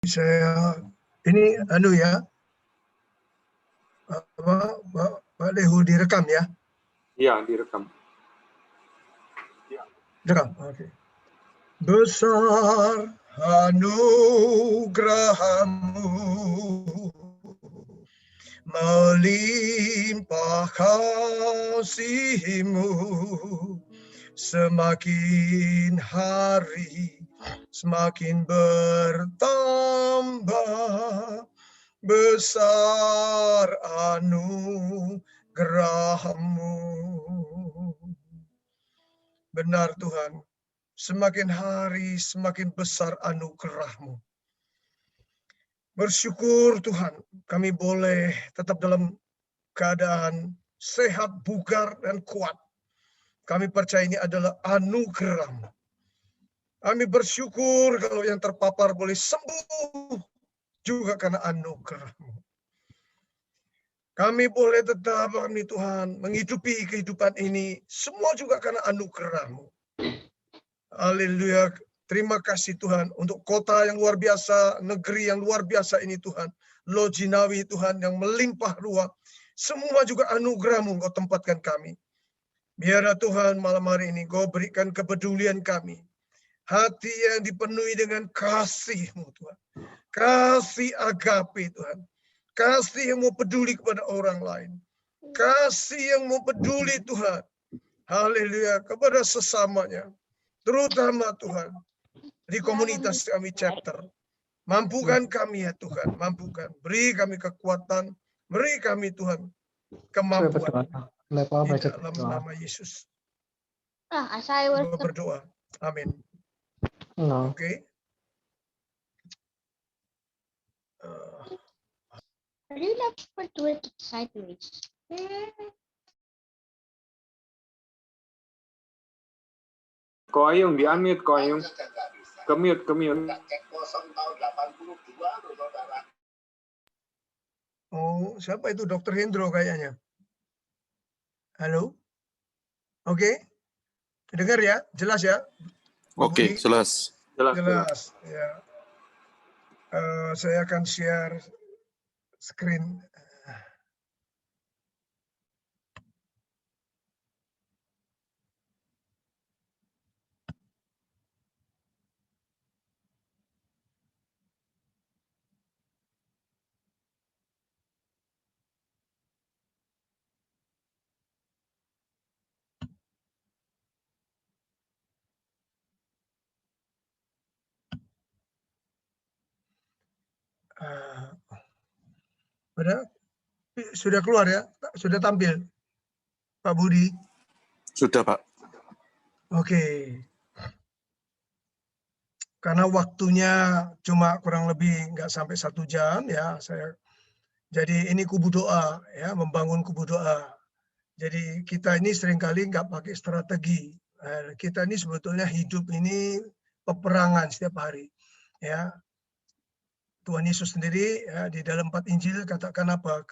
Saya ini ya Pak Lehu direkam ya? Iya, direkam. Direkam, oke. Besar anugerah-Mu, melimpah kasih-Mu, semakin hari semakin bertambah. Besar anugerah-Mu. Benar Tuhan, semakin hari semakin besar anugerah-Mu. Bersyukur Tuhan, kami boleh tetap dalam keadaan sehat, bugar, dan kuat. Kami percaya ini adalah anugerah-Mu. Kami bersyukur kalau yang terpapar boleh sembuh juga karena anugerah-Mu. Kami boleh tetap, kami Tuhan, menghidupi kehidupan ini, semua juga karena anugerah-Mu. Haleluya. Terima kasih Tuhan untuk kota yang luar biasa, negeri yang luar biasa ini Tuhan. Lojinawi Tuhan yang melimpah ruah. Semua juga anugerah-Mu Engkau tempatkan kami. Biarlah Tuhan malam hari ini Engkau berikan kepedulian kami. Hati yang dipenuhi dengan kasih-Mu Tuhan. Kasih agape Tuhan. Kasih yang mau peduli kepada orang lain. Kasih yang mau peduli Tuhan. Haleluya. Kepada sesamanya. Terutama Tuhan. Di komunitas kami chapter. Mampukan kami ya Tuhan. Mampukan. Beri kami kekuatan. Beri kami Tuhan. Kemampuan. Di dalam nama Yesus. Saya berdoa. Amin. Oke. Are you not supposed to do it sideways? Ko Ayung, di-unmute Ko Ayung. Ke-mute. Oh, siapa itu? Dr. Hendro kayaknya. Halo? Oke. Dengar ya? Jelas ya? Oke, jelas. Jelas. Ya. Saya akan share screen. Sudah keluar ya? Sudah tampil? Pak Budi? Sudah, Pak. Oke. Karena waktunya cuma kurang lebih nggak sampai 1 jam ya, jadi ini kubu doa ya, membangun kubu doa. Jadi kita ini seringkali nggak pakai strategi. Kita ini sebetulnya hidup ini peperangan setiap hari ya. Tuhan Yesus sendiri ya, di dalam 4 Injil katakan apa?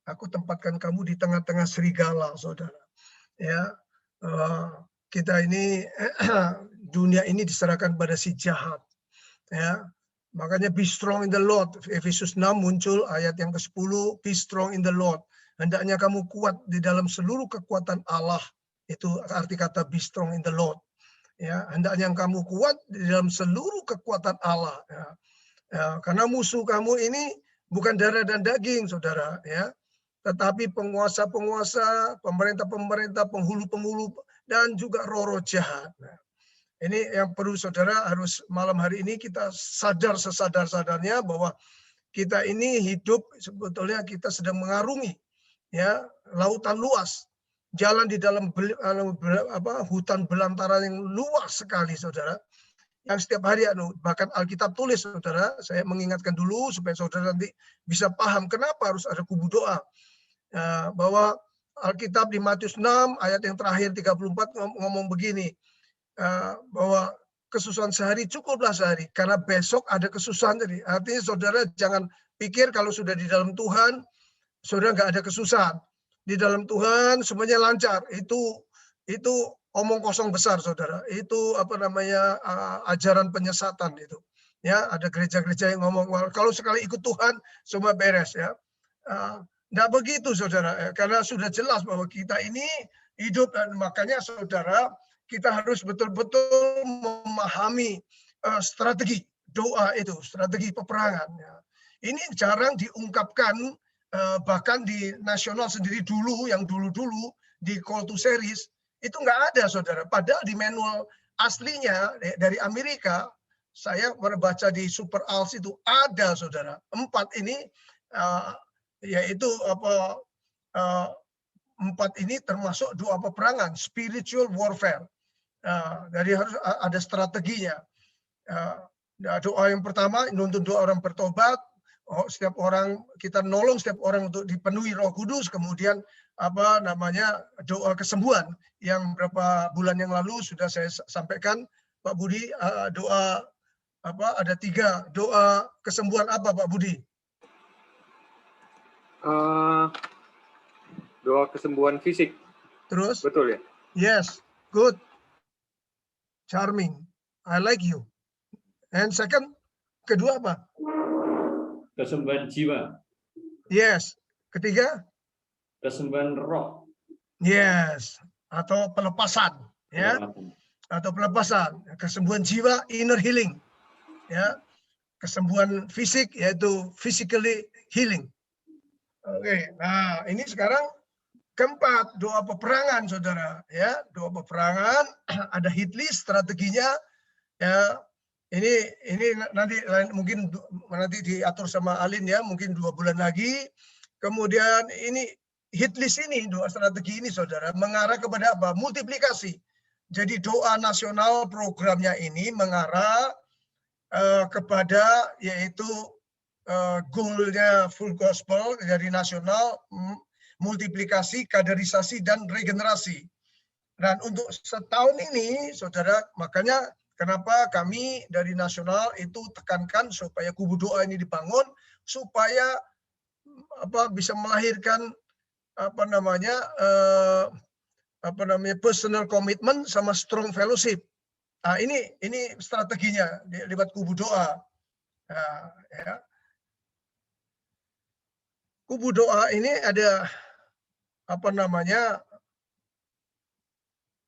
Aku tempatkan kamu di tengah-tengah serigala, saudara. Ya, kita ini dunia ini diserahkan pada si jahat. Ya, makanya be strong in the Lord. Efesus 6 muncul ayat yang ke-10, be strong in the Lord. Hendaknya kamu kuat di dalam seluruh kekuatan Allah. Itu arti kata be strong in the Lord. Ya, hendaknya kamu kuat di dalam seluruh kekuatan Allah. Ya. Ya, karena musuh kamu ini bukan darah dan daging, saudara, ya, tetapi penguasa-penguasa, pemerintah-pemerintah, penghulu-penghulu, dan juga roh-roh jahat. Nah, ini yang perlu saudara harus malam hari ini kita sadar sesadar-sadarnya bahwa kita ini hidup sebetulnya kita sedang mengarungi ya lautan luas, jalan di dalam hutan belantara yang luas sekali, saudara. Yang setiap hari bahkan Alkitab tulis, saudara, saya mengingatkan dulu supaya saudara nanti bisa paham kenapa harus ada kubu doa. Bahwa Alkitab di Matius 6 ayat yang terakhir 34 ngomong begini, bahwa kesusahan sehari cukuplah sehari, karena besok ada kesusahan. Jadi artinya saudara jangan pikir kalau sudah di dalam Tuhan, saudara nggak ada kesusahan. Di dalam Tuhan semuanya lancar. Itu omong kosong besar, saudara. Itu ajaran penyesatan itu. Ya, ada gereja-gereja yang ngomong, "Wah, kalau sekali ikut Tuhan semua beres," ya. Nggak begitu, saudara, ya, karena sudah jelas bahwa kita ini hidup, dan makanya saudara, kita harus betul-betul memahami strategi doa itu, strategi peperangan. Ya. Ini jarang diungkapkan, bahkan di nasional sendiri dulu, yang dulu-dulu di Call to Series, itu nggak ada, saudara. Padahal di manual aslinya dari Amerika, saya membaca di Super ALS itu ada, saudara. 4 ini, yaitu apa, 4 ini termasuk doa peperangan, spiritual warfare. Jadi harus ada strateginya. Doa yang pertama, nuntun doa orang bertobat. Setiap orang, kita nolong setiap orang untuk dipenuhi Roh Kudus. Kemudian apa namanya, doa kesembuhan yang beberapa bulan yang lalu sudah saya sampaikan, Pak Budi. Doa apa, ada 3 doa kesembuhan apa, Pak Budi? Doa kesembuhan fisik. Terus? Betul ya? Yes, good. Charming. I like you. And second, kedua apa? Kesembuhan jiwa, Yes. Ketiga? kesembuhan roh, Yes. Atau pelepasan, ya. Atau pelepasan, kesembuhan jiwa, inner healing. Ya. Kesembuhan fisik yaitu physically healing. Oke. Nah, ini sekarang keempat, doa peperangan, saudara. Ya, doa peperangan, ada hit list strateginya. Ya, ini nanti mungkin nanti diatur sama Alin, ya, mungkin 2 bulan lagi. Kemudian ini hit list ini, doa strategi ini, saudara, mengarah kepada apa? Multiplikasi. Jadi doa nasional programnya ini mengarah kepada yaitu goalnya full gospel dari nasional, multiplikasi, kaderisasi, dan regenerasi. Dan untuk setahun ini, saudara, makanya kenapa kami dari nasional itu tekankan supaya kubu doa ini dibangun, supaya apa, bisa melahirkan apa namanya personal commitment sama strong fellowship. Nah, ini strateginya lewat kubu doa. Nah, ya. Kubu doa ini ada apa namanya?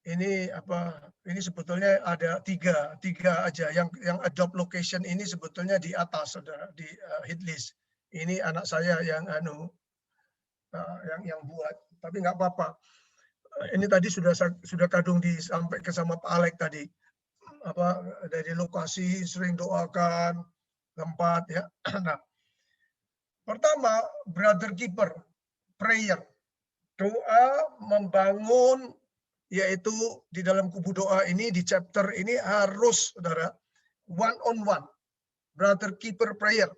Ini apa? Ini sebetulnya ada tiga aja. Yang adopt location ini sebetulnya di atas, saudara, di hit list. Ini anak saya yang yang buat. Tapi nggak apa-apa. Ini tadi sudah kadung disampaikan sama Pak Alek tadi. Apa, dari lokasi sering doakan tempat, ya. Nah, pertama, brother keeper prayer, doa membangun, yaitu di dalam kubu doa ini, di chapter ini harus, saudara, one on one, brother keeper prayer.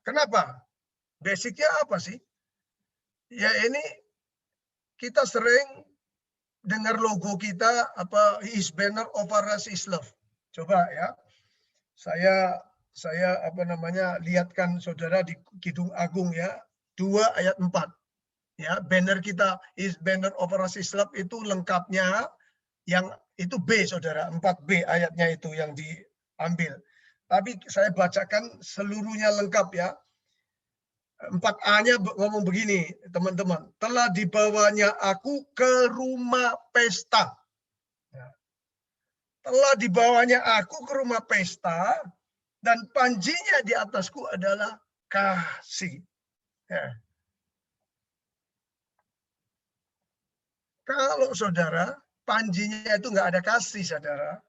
Kenapa? Basicnya apa sih? Ya, ini kita sering dengar logo kita apa, his banner over us is love. Coba, ya, saya apa namanya, lihatkan saudara di Kidung Agung, ya, 2 ayat 4. Ya, banner kita is banner over us is love itu lengkapnya, yang itu B, saudara, 4B ayatnya itu yang diambil. Tapi saya bacakan seluruhnya lengkap, ya. 4A-nya ngomong begini, teman-teman. Telah dibawanya aku ke rumah pesta. Telah dibawanya aku ke rumah pesta, dan panjinya di atasku adalah kasih. Ya. Kalau saudara, panjinya itu nggak ada kasih, saudara.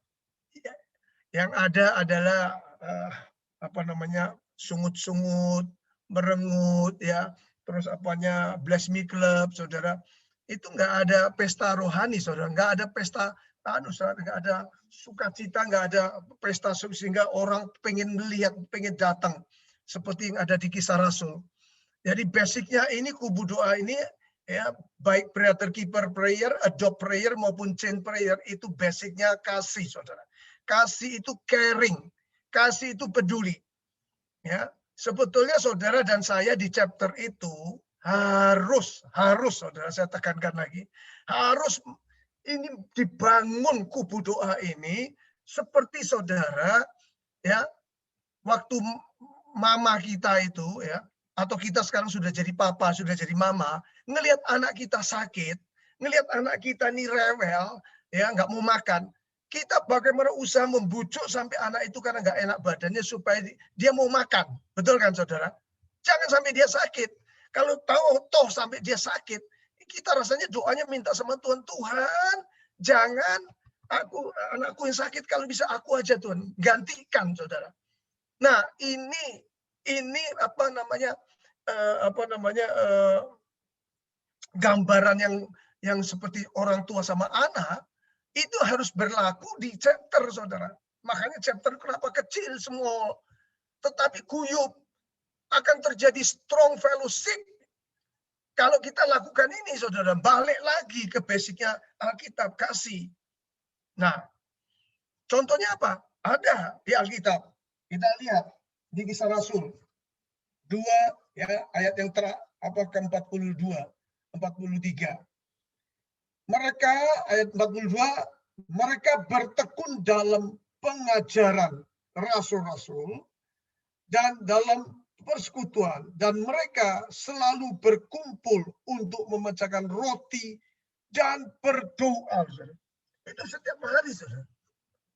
Yang ada adalah apa namanya, sungut-sungut, merengut, ya, terus apanya, bless me club, saudara. Itu nggak ada pesta rohani, saudara. Nggak ada pesta, saudara, nggak ada sukacita, nggak ada pesta sehingga orang pengen melihat, pengen datang, seperti yang ada di Kisah Rasul. Jadi basicnya ini kubu doa ini, ya, baik brother keeper prayer, adopt prayer maupun chain prayer, itu basicnya kasih, saudara. Kasih itu caring, kasih itu peduli. Ya, sebetulnya saudara dan saya di chapter itu harus saudara, saya tekankan lagi, harus ini dibangun kubu doa ini seperti saudara, ya, waktu mama kita itu ya, atau kita sekarang sudah jadi papa, sudah jadi mama, ngelihat anak kita sakit, ngelihat anak kita nih rewel, ya nggak mau makan, kita bagaimana usaha membujuk sampai anak itu karena nggak enak badannya supaya dia mau makan, betul kan saudara? Jangan sampai dia sakit. Kalau tahu toh sampai dia sakit, kita rasanya doanya minta sama Tuhan, Tuhan jangan anakku yang sakit, kalau bisa aku aja Tuhan, gantikan saudara. Nah ini apa namanya gambaran yang seperti orang tua sama anak itu harus berlaku di chapter saudara. Makanya chapter kenapa kecil semua, tetapi guyup, akan terjadi strong fellowship kalau kita lakukan ini saudara. Balik lagi ke basicnya Alkitab, kasih. Nah, contohnya apa? Ada di Alkitab. Kita lihat di Kisah Rasul 2 ya, ayat yang ke-42, 43. Mereka ayat 42, mereka bertekun dalam pengajaran rasul-rasul dan dalam persekutuan, dan mereka selalu berkumpul untuk memecahkan roti dan berdoa. Itu setiap hari saudara.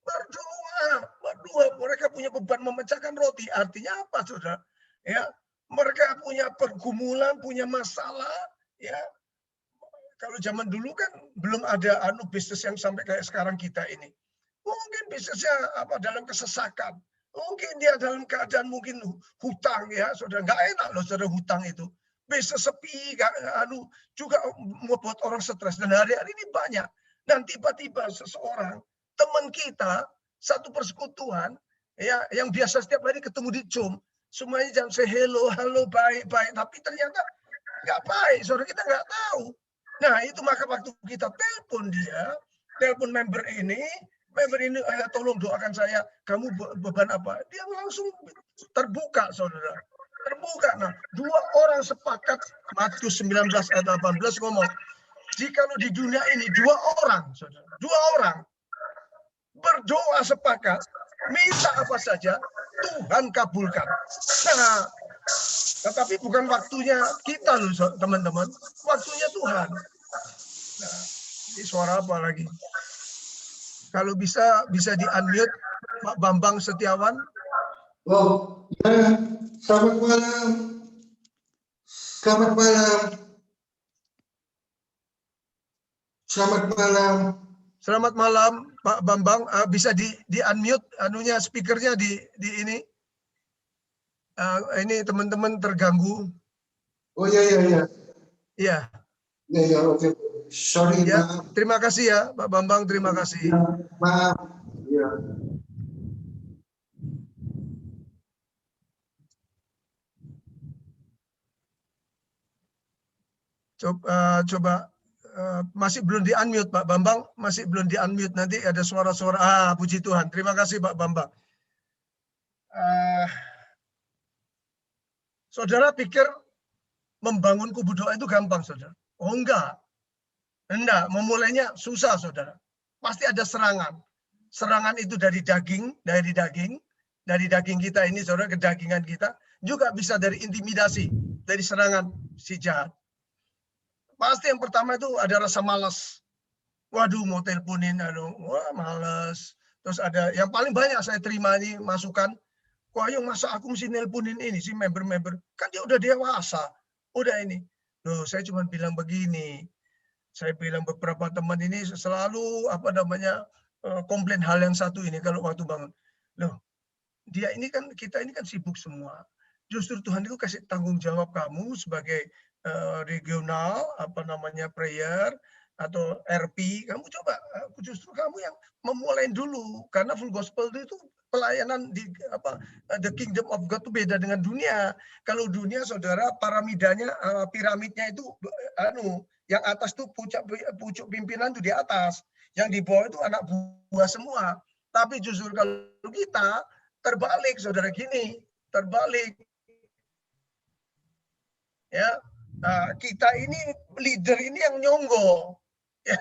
Berdoa, mereka punya beban memecahkan roti. Artinya apa, saudara? Ya, mereka punya pergumulan, punya masalah. Ya, kalau zaman dulu kan belum ada bisnis yang sampai kayak sekarang kita ini. Mungkin bisnisnya dalam kesesakan. Mungkin dia dalam keadaan mungkin hutang ya, saudara. Nggak enak loh, saudara, hutang itu. Bisnis sepi, juga membuat orang stres. Dan hari-hari ini banyak. Dan tiba-tiba seseorang teman kita satu persekutuan ya, yang biasa setiap hari ketemu di Zoom, semuanya jangan say hello, baik, tapi ternyata nggak baik, saudara, kita nggak tahu. Nah itu maka waktu kita telepon dia, telepon member ini, tolong doakan saya, kamu beban apa? Dia langsung terbuka, saudara, terbuka. Nah 2 orang sepakat, Matius 19 ayat 18 ngomong, jika di dunia ini 2 orang, saudara, 2 orang berdoa sepakat, minta apa saja, Tuhan kabulkan. Nah, tetapi bukan waktunya kita loh, teman-teman. Waktunya Tuhan. Nah, ini suara apa lagi? Kalau bisa di-unmute, Pak Bambang Setiawan. Oh, ya. Selamat malam. Selamat malam. Selamat malam. Selamat malam, Pak Bambang. Bisa di-unmute anunya, speakernya di ini. Ini teman-teman terganggu. Oh iya. Iya. Ya, oke. Sorry, Ya, maaf. terima kasih ya, Pak Bambang. Terima kasih. Maaf. Ya. Coba masih belum di-unmute, Pak Bambang. Masih belum di-unmute. Nanti ada suara-suara. Puji Tuhan. Terima kasih, Pak Bambang. Saudara pikir membangun kubu doa itu gampang, saudara? Oh enggak. Memulainya susah, saudara. Pasti ada serangan. Serangan itu dari daging kita ini, saudara, kedagingan kita. Juga bisa dari intimidasi, dari serangan si jahat. Pasti yang pertama itu ada rasa malas. Waduh, mau teleponin, wah malas. Terus ada yang paling banyak saya terima ini masukan, wah yang masa aku mesti nelponin ini si member-member, kan dia udah dewasa, udah ini. Loh, saya cuma bilang begini. Saya bilang beberapa teman ini selalu komplain hal yang satu ini kalau waktu bangun. Loh, kita ini kan sibuk semua. Justru Tuhan itu kasih tanggung jawab kamu sebagai regional prayer atau RP, kamu coba, justru kamu yang memulai dulu, karena full gospel itu pelayanan di the kingdom of God itu beda dengan dunia. Kalau dunia, saudara, piramidnya itu yang atas tuh pucuk pimpinan tuh di atas, yang di bawah itu anak buah semua. Tapi justru kalau kita terbalik, saudara, gini, terbalik. Ya, kita ini leader ini yang nyonggo, ya,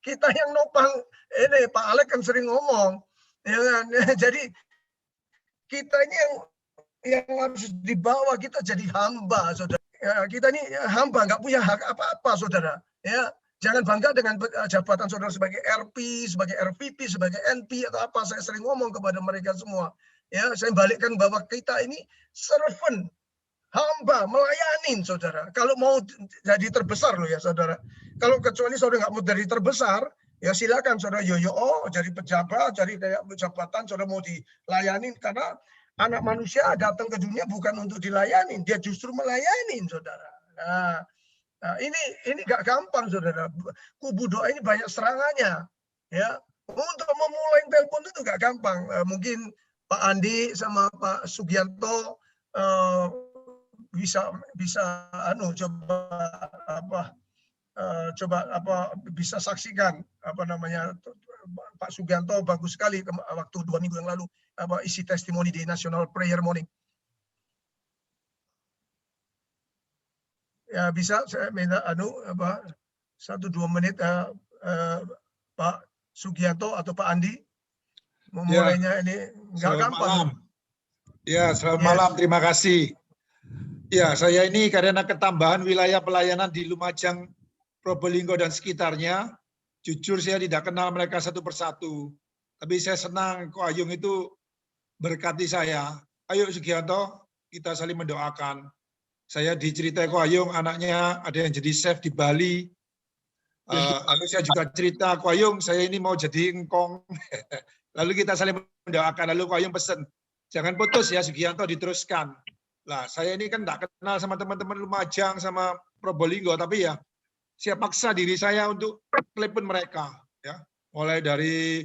kita yang nopang. Ini Pak Alek kan sering ngomong, ya kan? Jadi kita ini yang harus dibawa, kita jadi hamba, saudara. Ya, kita ini hamba, nggak punya hak apa-apa, saudara. Ya, jangan bangga dengan jabatan saudara sebagai RP, sebagai RVP, sebagai NP atau apa. Saya sering ngomong kepada mereka semua. Ya, saya balikkan bahwa kita ini servant, hamba, melayani, saudara. Kalau mau jadi terbesar loh ya, saudara. Kalau kecuali saudara nggak mau jadi terbesar, ya silakan saudara yoyo, jadi pejabat, jadi kayak jabatan, saudara mau dilayani, karena anak manusia datang ke dunia bukan untuk dilayani, dia justru melayani, saudara. Nah, ini nggak gampang, saudara. Kubu doa ini banyak serangannya, ya. Untuk memulai telepon itu nggak gampang. Mungkin Pak Andi sama Pak Sugianto bisa bisa saksikan Pak Sugianto bagus sekali waktu 2 minggu yang lalu isi testimoni di National Prayer Morning. Ya, bisa saya minta 1-2 menit Pak Sugianto atau Pak Andi memulainya. Ini nggak gampang. Malam. Ya, selamat malam. Terima kasih. Ya, saya ini karena ketambahan wilayah pelayanan di Lumajang, Probolinggo dan sekitarnya, jujur saya tidak kenal mereka satu persatu. Tapi saya senang Ko Ayung itu berkati saya. Ayo Sugianto, kita saling mendoakan. Saya diceritai Ko Ayung, anaknya ada yang jadi chef di Bali. Lalu saya juga cerita, Ko Ayung, saya ini mau jadi engkong. Lalu kita saling mendoakan. Lalu Ko Ayung pesen, jangan putus ya Sugianto, diteruskan. Lah, saya ini kan enggak kenal sama teman-teman Lumajang sama Probolinggo, tapi ya saya paksa diri saya untuk telepon mereka, ya. Mulai dari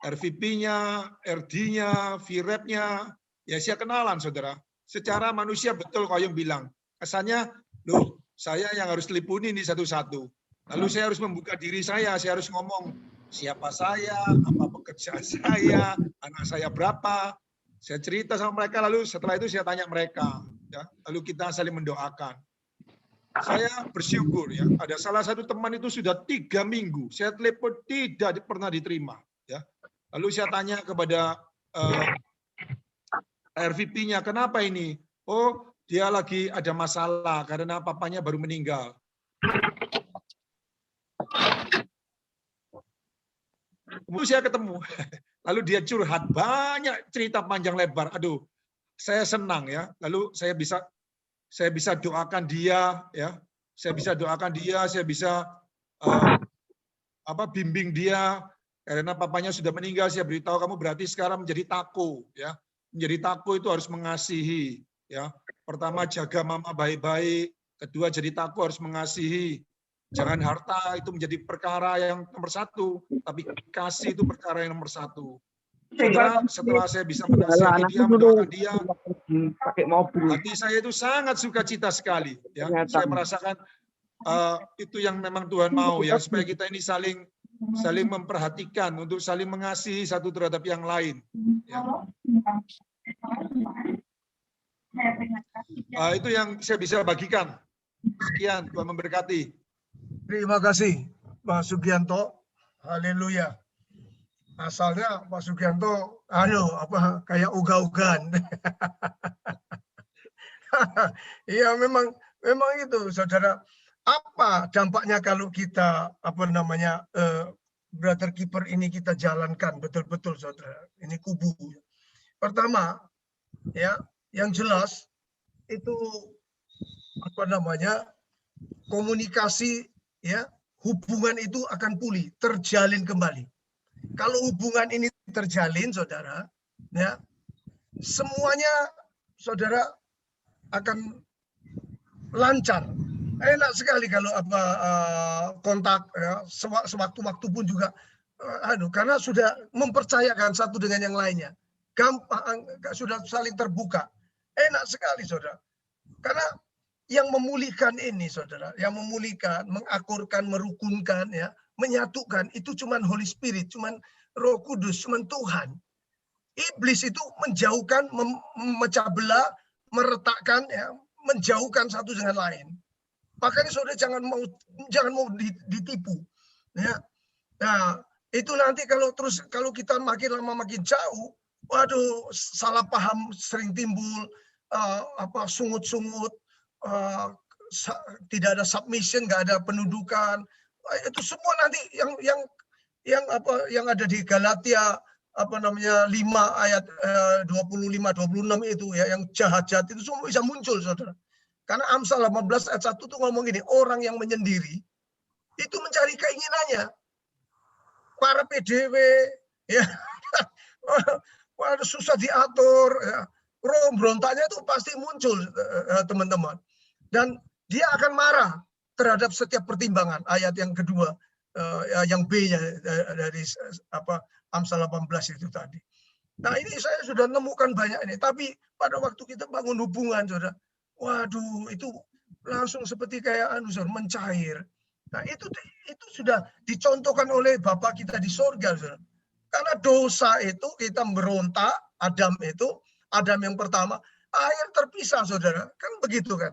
RVP-nya, RD-nya, VREP-nya, ya saya kenalan, saudara. Secara manusia betul Ko Ayung bilang, kesannya, loh, saya yang harus teleponi ini satu-satu. Lalu saya harus membuka diri saya harus ngomong siapa saya, apa pekerjaan saya, anak saya berapa. Saya cerita sama mereka, lalu setelah itu saya tanya mereka, ya. Lalu kita saling mendoakan. Saya bersyukur ya, ada salah satu teman itu sudah 3 minggu, saya telepon tidak pernah diterima. Ya. Lalu saya tanya kepada RVP-nya, kenapa ini? Oh, dia lagi ada masalah karena papanya baru meninggal. Kemudian saya ketemu, lalu dia curhat banyak cerita panjang lebar. Aduh, saya senang ya. Lalu saya bisa doakan dia, ya. Saya bisa doakan dia, saya bisa bimbing dia karena papanya sudah meninggal. Saya beritahu kamu berarti sekarang menjadi tako, ya. Menjadi tako itu harus mengasihi, ya. Pertama jaga mama baik-baik, kedua jadi tako harus mengasihi. Jangan harta itu menjadi perkara yang nomor 1, tapi kasih itu perkara yang nomor 1. Setelah saya bisa menasihati dia, mendoakan dia, hati saya itu sangat sukacita sekali. Ya, saya merasakan itu yang memang Tuhan mau, ya, supaya kita ini saling memperhatikan, untuk saling mengasihi satu terhadap yang lain. Ya. Itu yang saya bisa bagikan. Sekian, Tuhan memberkati. Terima kasih Pak Sugianto. Haleluya. Asalnya Pak Sugianto kayak uga-ugaan. Iya, memang itu, saudara. Apa dampaknya kalau kita brother keeper ini kita jalankan betul-betul, saudara. Ini kubu. Pertama, ya, yang jelas itu komunikasi, ya, hubungan itu akan pulih, terjalin kembali. Kalau hubungan ini terjalin, saudara, ya, semuanya, saudara, akan lancar. Enak sekali kalau kontak, ya, sewaktu-waktu pun juga, karena sudah mempercayakan satu dengan yang lainnya. Gampang, sudah saling terbuka. Enak sekali, saudara. Karena yang memulihkan ini, saudara, yang memulihkan, mengakurkan, merukunkan, ya, menyatukan, itu cuman Holy Spirit, cuman Roh Kudus, cuman Tuhan. Iblis itu menjauhkan, memecah belah, meretakkan, ya, menjauhkan satu dengan lain. Makanya saudara jangan mau ditipu, ya. Nah, itu nanti kalau kita makin lama makin jauh, waduh, salah paham sering timbul, sungut-sungut, tidak ada submission, nggak ada pendudukan. Itu semua nanti yang ada di Galatia 5 ayat 25-26 itu ya, yang jahat-jahat itu semua bisa muncul, saudara. Karena Amsal 18 ayat 1 tuh ngomong gini, orang yang menyendiri itu mencari keinginannya. Para PDW ya, susah diatur, ya. Berontaknya itu pasti muncul, teman-teman. Dan dia akan marah terhadap setiap pertimbangan. Ayat yang kedua, yang B-nya dari Amsal 18 itu tadi. Nah, ini saya sudah nemukan banyak ini. Tapi pada waktu kita bangun hubungan, saudara, waduh, itu langsung seperti kayak mencair. Nah, itu sudah dicontohkan oleh Bapa kita di sorga, saudara. Karena dosa itu kita berontak, Adam yang pertama, akhir terpisah, saudara. Kan begitu kan.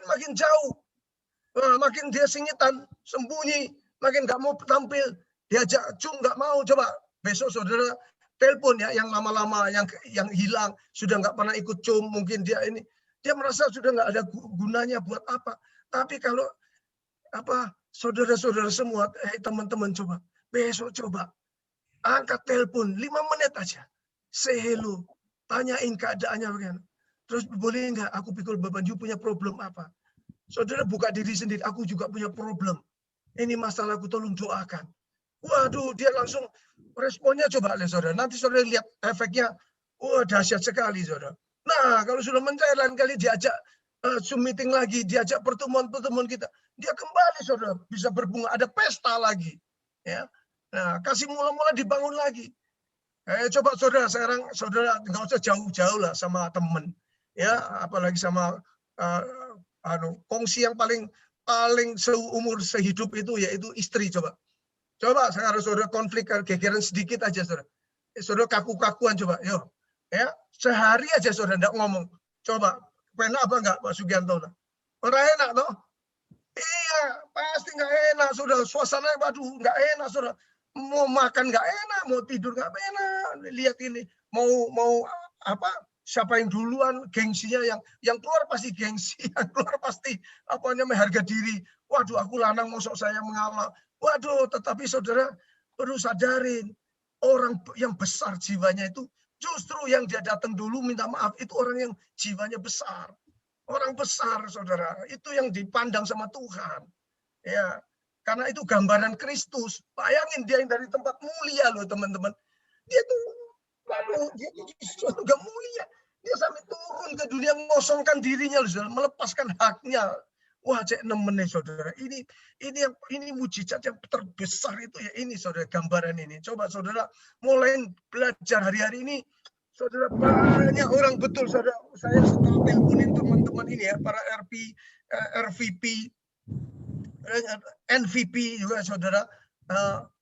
Makin jauh, makin dia singitan, sembunyi, makin nggak mau tampil, diajak cum nggak mau. Coba besok saudara telepon ya, yang lama-lama, yang hilang, sudah nggak pernah ikut cum, mungkin dia merasa sudah nggak ada gunanya buat apa. Tapi kalau saudara-saudara semua, teman-teman coba, besok coba angkat telepon 5 menit aja, say hello, tanyain keadaannya bagaimana. Terus boleh nggak aku pikul beban, you punya problem apa? Saudara buka diri sendiri, aku juga punya problem. Ini masalahku, tolong doakan. Waduh, dia langsung responnya, coba lihat saudara. Nanti saudara lihat efeknya, dahsyat sekali saudara. Nah, kalau sudah mencair, lain kali diajak Zoom meeting lagi, diajak pertemuan-pertemuan kita, dia kembali saudara, bisa berbunga, ada pesta lagi. Ya, nah kasih mula-mula dibangun lagi. Coba saudara, sekarang saudara nggak usah jauh-jauh lah sama temen, ya, apalagi sama kongsi yang paling seumur sehidup itu yaitu istri. Coba sekarang saudara konflik gegeran sedikit aja saudara, saudara kaku-kakuan, coba yo ya, sehari aja saudara nggak ngomong, coba enak apa enggak Pak Sugianto? Orang enak toh? Iya, pasti nggak enak saudara, suasana waduh nggak enak saudara, mau makan nggak enak, mau tidur nggak enak. Lihat ini, mau siapa yang duluan, gengsinya yang keluar pasti gengsi, yang keluar pasti harga diri. Waduh, aku lanang, mosok saya mengalah. Waduh, tetapi saudara perlu sadarin, orang yang besar jiwanya itu justru yang dia datang dulu minta maaf itu orang yang jiwanya besar. Orang besar, saudara, itu yang dipandang sama Tuhan. Ya, karena itu gambaran Kristus. Bayangin dia yang dari tempat mulia loh, teman-teman. Dia tuh dia juga mulia. Dia sampai turun ke dunia, mengosongkan dirinya loh, saudara, melepaskan haknya. Wah, cek nemen nih, saudara. Ini mujizat yang terbesar itu ya, ini saudara, gambaran ini. Coba saudara mulai belajar hari-hari ini, saudara, banyak orang, betul saudara. Saya setelah teleponin teman-teman ini ya, para RVP, NVP juga saudara,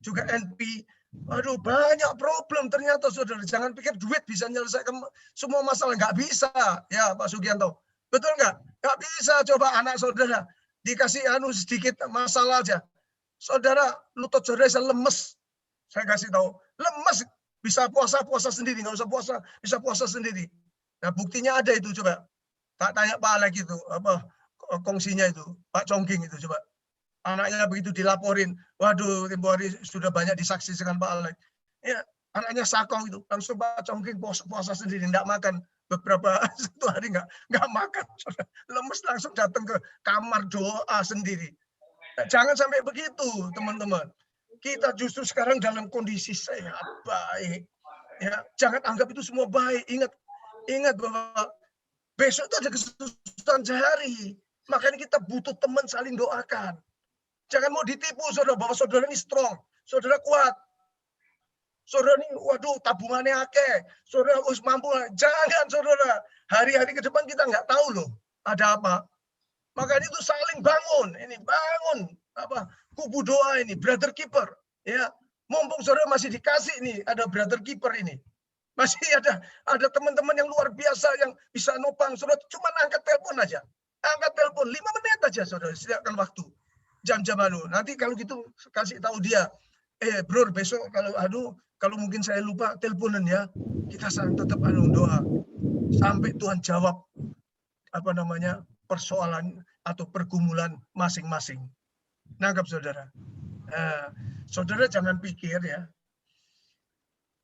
juga NP. Aduh, banyak problem ternyata saudara. Jangan pikir duit bisa menyelesaikan semua masalah, nggak bisa ya Pak Sugianto. Betul nggak? Nggak bisa. Coba anak saudara dikasih sedikit masalah aja, saudara, lutut saudara bisa lemes. Saya kasih tahu, lemes, bisa puasa sendiri, nggak usah puasa, bisa puasa sendiri. Nah, buktinya ada itu, coba. Tak tanya Pak Alek itu, kongsinya itu, Pak Congking itu, coba. Anaknya begitu dilaporin, waduh, tempo hari sudah banyak disaksikan Pak Alek. Ya, anaknya sakau itu, langsung Pak Congking puasa sendiri, enggak makan. Beberapa 1 hari enggak makan. Lemes, langsung datang ke kamar doa sendiri. Nah, jangan sampai begitu, teman-teman. Kita justru sekarang dalam kondisi sehat, baik. Ya, jangan anggap itu semua baik. Ingat bahwa besok itu ada kesusahan sehari. Makanya kita butuh teman saling doakan. Jangan mau ditipu, saudara, bahwa saudara ini strong, saudara kuat. Saudara ini, waduh, tabungannya akeh, saudara harus mampu. Jangan, saudara. Hari-hari ke depan kita nggak tahu loh, ada apa. Makanya itu saling bangun. Ini bangun kubu doa ini, brother keeper. Ya, mumpung saudara masih dikasih nih, ada brother keeper ini. Masih ada teman-teman yang luar biasa yang bisa nopang. Saudara cuma angkat telepon aja. Angkat telepon 5 menit aja, saudara, sediakan waktu. Jam-jam nanti kalau gitu kasih tahu dia, bro, besok kalau Kalau mungkin saya lupa, teleponan ya. Kita tetap doa sampai Tuhan jawab persoalan atau pergumulan masing-masing. Nangkap saudara. Saudara jangan pikir ya,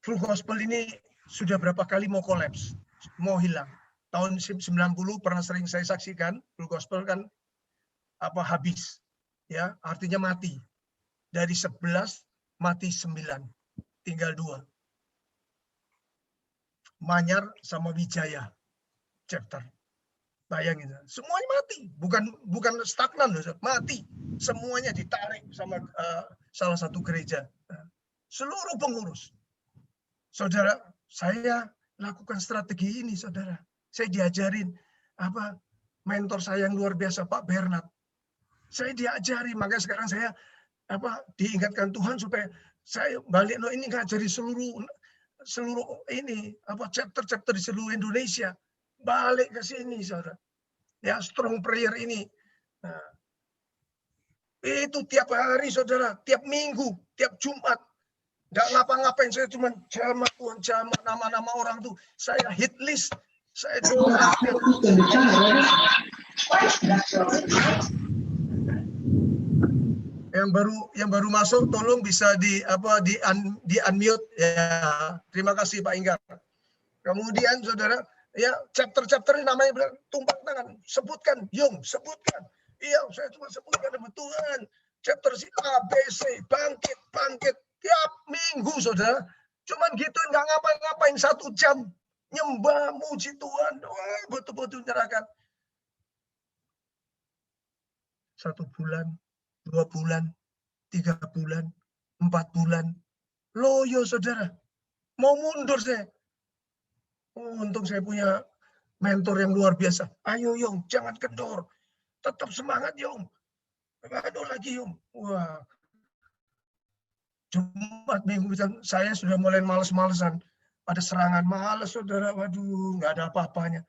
Full Gospel ini sudah berapa kali mau kolaps, mau hilang. Tahun 90 pernah sering saya saksikan, Full Gospel kan habis, ya artinya mati. Dari 11 mati 9, tinggal 2. Manyar sama Wijaya chapter. Bayangin, semuanya mati, bukan stagnan, mati. Semuanya ditarik sama salah satu gereja. Seluruh pengurus. Saudara, saya lakukan strategi ini, saudara. Saya diajarin mentor saya yang luar biasa, Pak Bernard. Saya diajari, makanya sekarang saya diingatkan Tuhan supaya saya balik ini ngajari seluruh ini chapter-chapter di seluruh Indonesia. Balik ke sini, saudara. Ya, strong prayer ini. Nah, itu tiap hari, saudara. Tiap minggu, tiap Jumat. Nggak ngapa-ngapain, saya cuma jamaah Tuhan, jamaah nama-nama orang tuh. Saya hit list. Saya doa. Yang baru masuk, tolong bisa di unmute ya. Terima kasih Pak Inggar. Kemudian, saudara. Ya, chapter-chapter namanya tumpang tangan, sebutkan, Yung, sebutkan. Iya, saya cuma sebutkan nama Tuhan. Chapter ABC, bangkit tiap minggu, saudara. Cuman gitu nggak ngapa-ngapain 1 jam nyembah muji Tuhan. Wah, betul-betul nyerahkan. 1 bulan, 2 bulan, 3 bulan, 4 bulan. Loyo, saudara. Mau mundur saya. Untung saya punya mentor yang luar biasa. Ayo Yung, jangan kendor. Tetap semangat Yung. Aduh lagi Yung. Wah. Jumat minggu saya sudah mulai males-malesan. Ada serangan males, saudara. Waduh, nggak ada apa-apanya.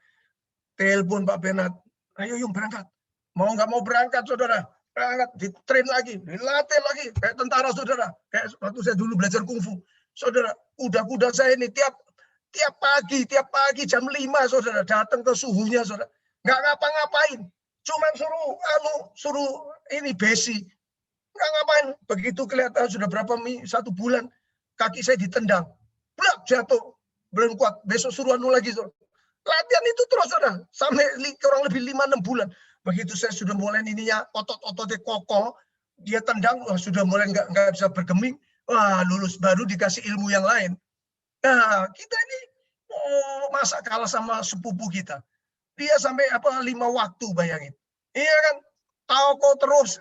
Telepon Pak Bernard. Ayo Yung berangkat. Mau nggak mau berangkat, saudara. Berangkat, ditrain lagi, dilatih lagi. Kayak tentara, saudara. Kayak waktu saya dulu belajar kungfu. Saudara, kuda-kuda saya ini tiap pagi jam 5, saudara, datang ke suhunya, saudara. Nggak ngapa-ngapain. Cuman suruh ini besi. Nggak ngapain. Begitu kelihatan sudah berapa 1 bulan, kaki saya ditendang. Blak, jatuh. Belum kuat. Besok suruh lagi, saudara. Latihan itu terus, saudara. Sampai kurang lebih 5-6 bulan. Begitu saya sudah mulai ininya, otot-ototnya kokoh, dia tendang, sudah mulai nggak bisa bergeming. Wah, lulus, baru dikasih ilmu yang lain. Nah, kita ini masa kalah sama sepupu kita. Dia sampai 5 waktu, bayangin. Iya kan? Toko terus.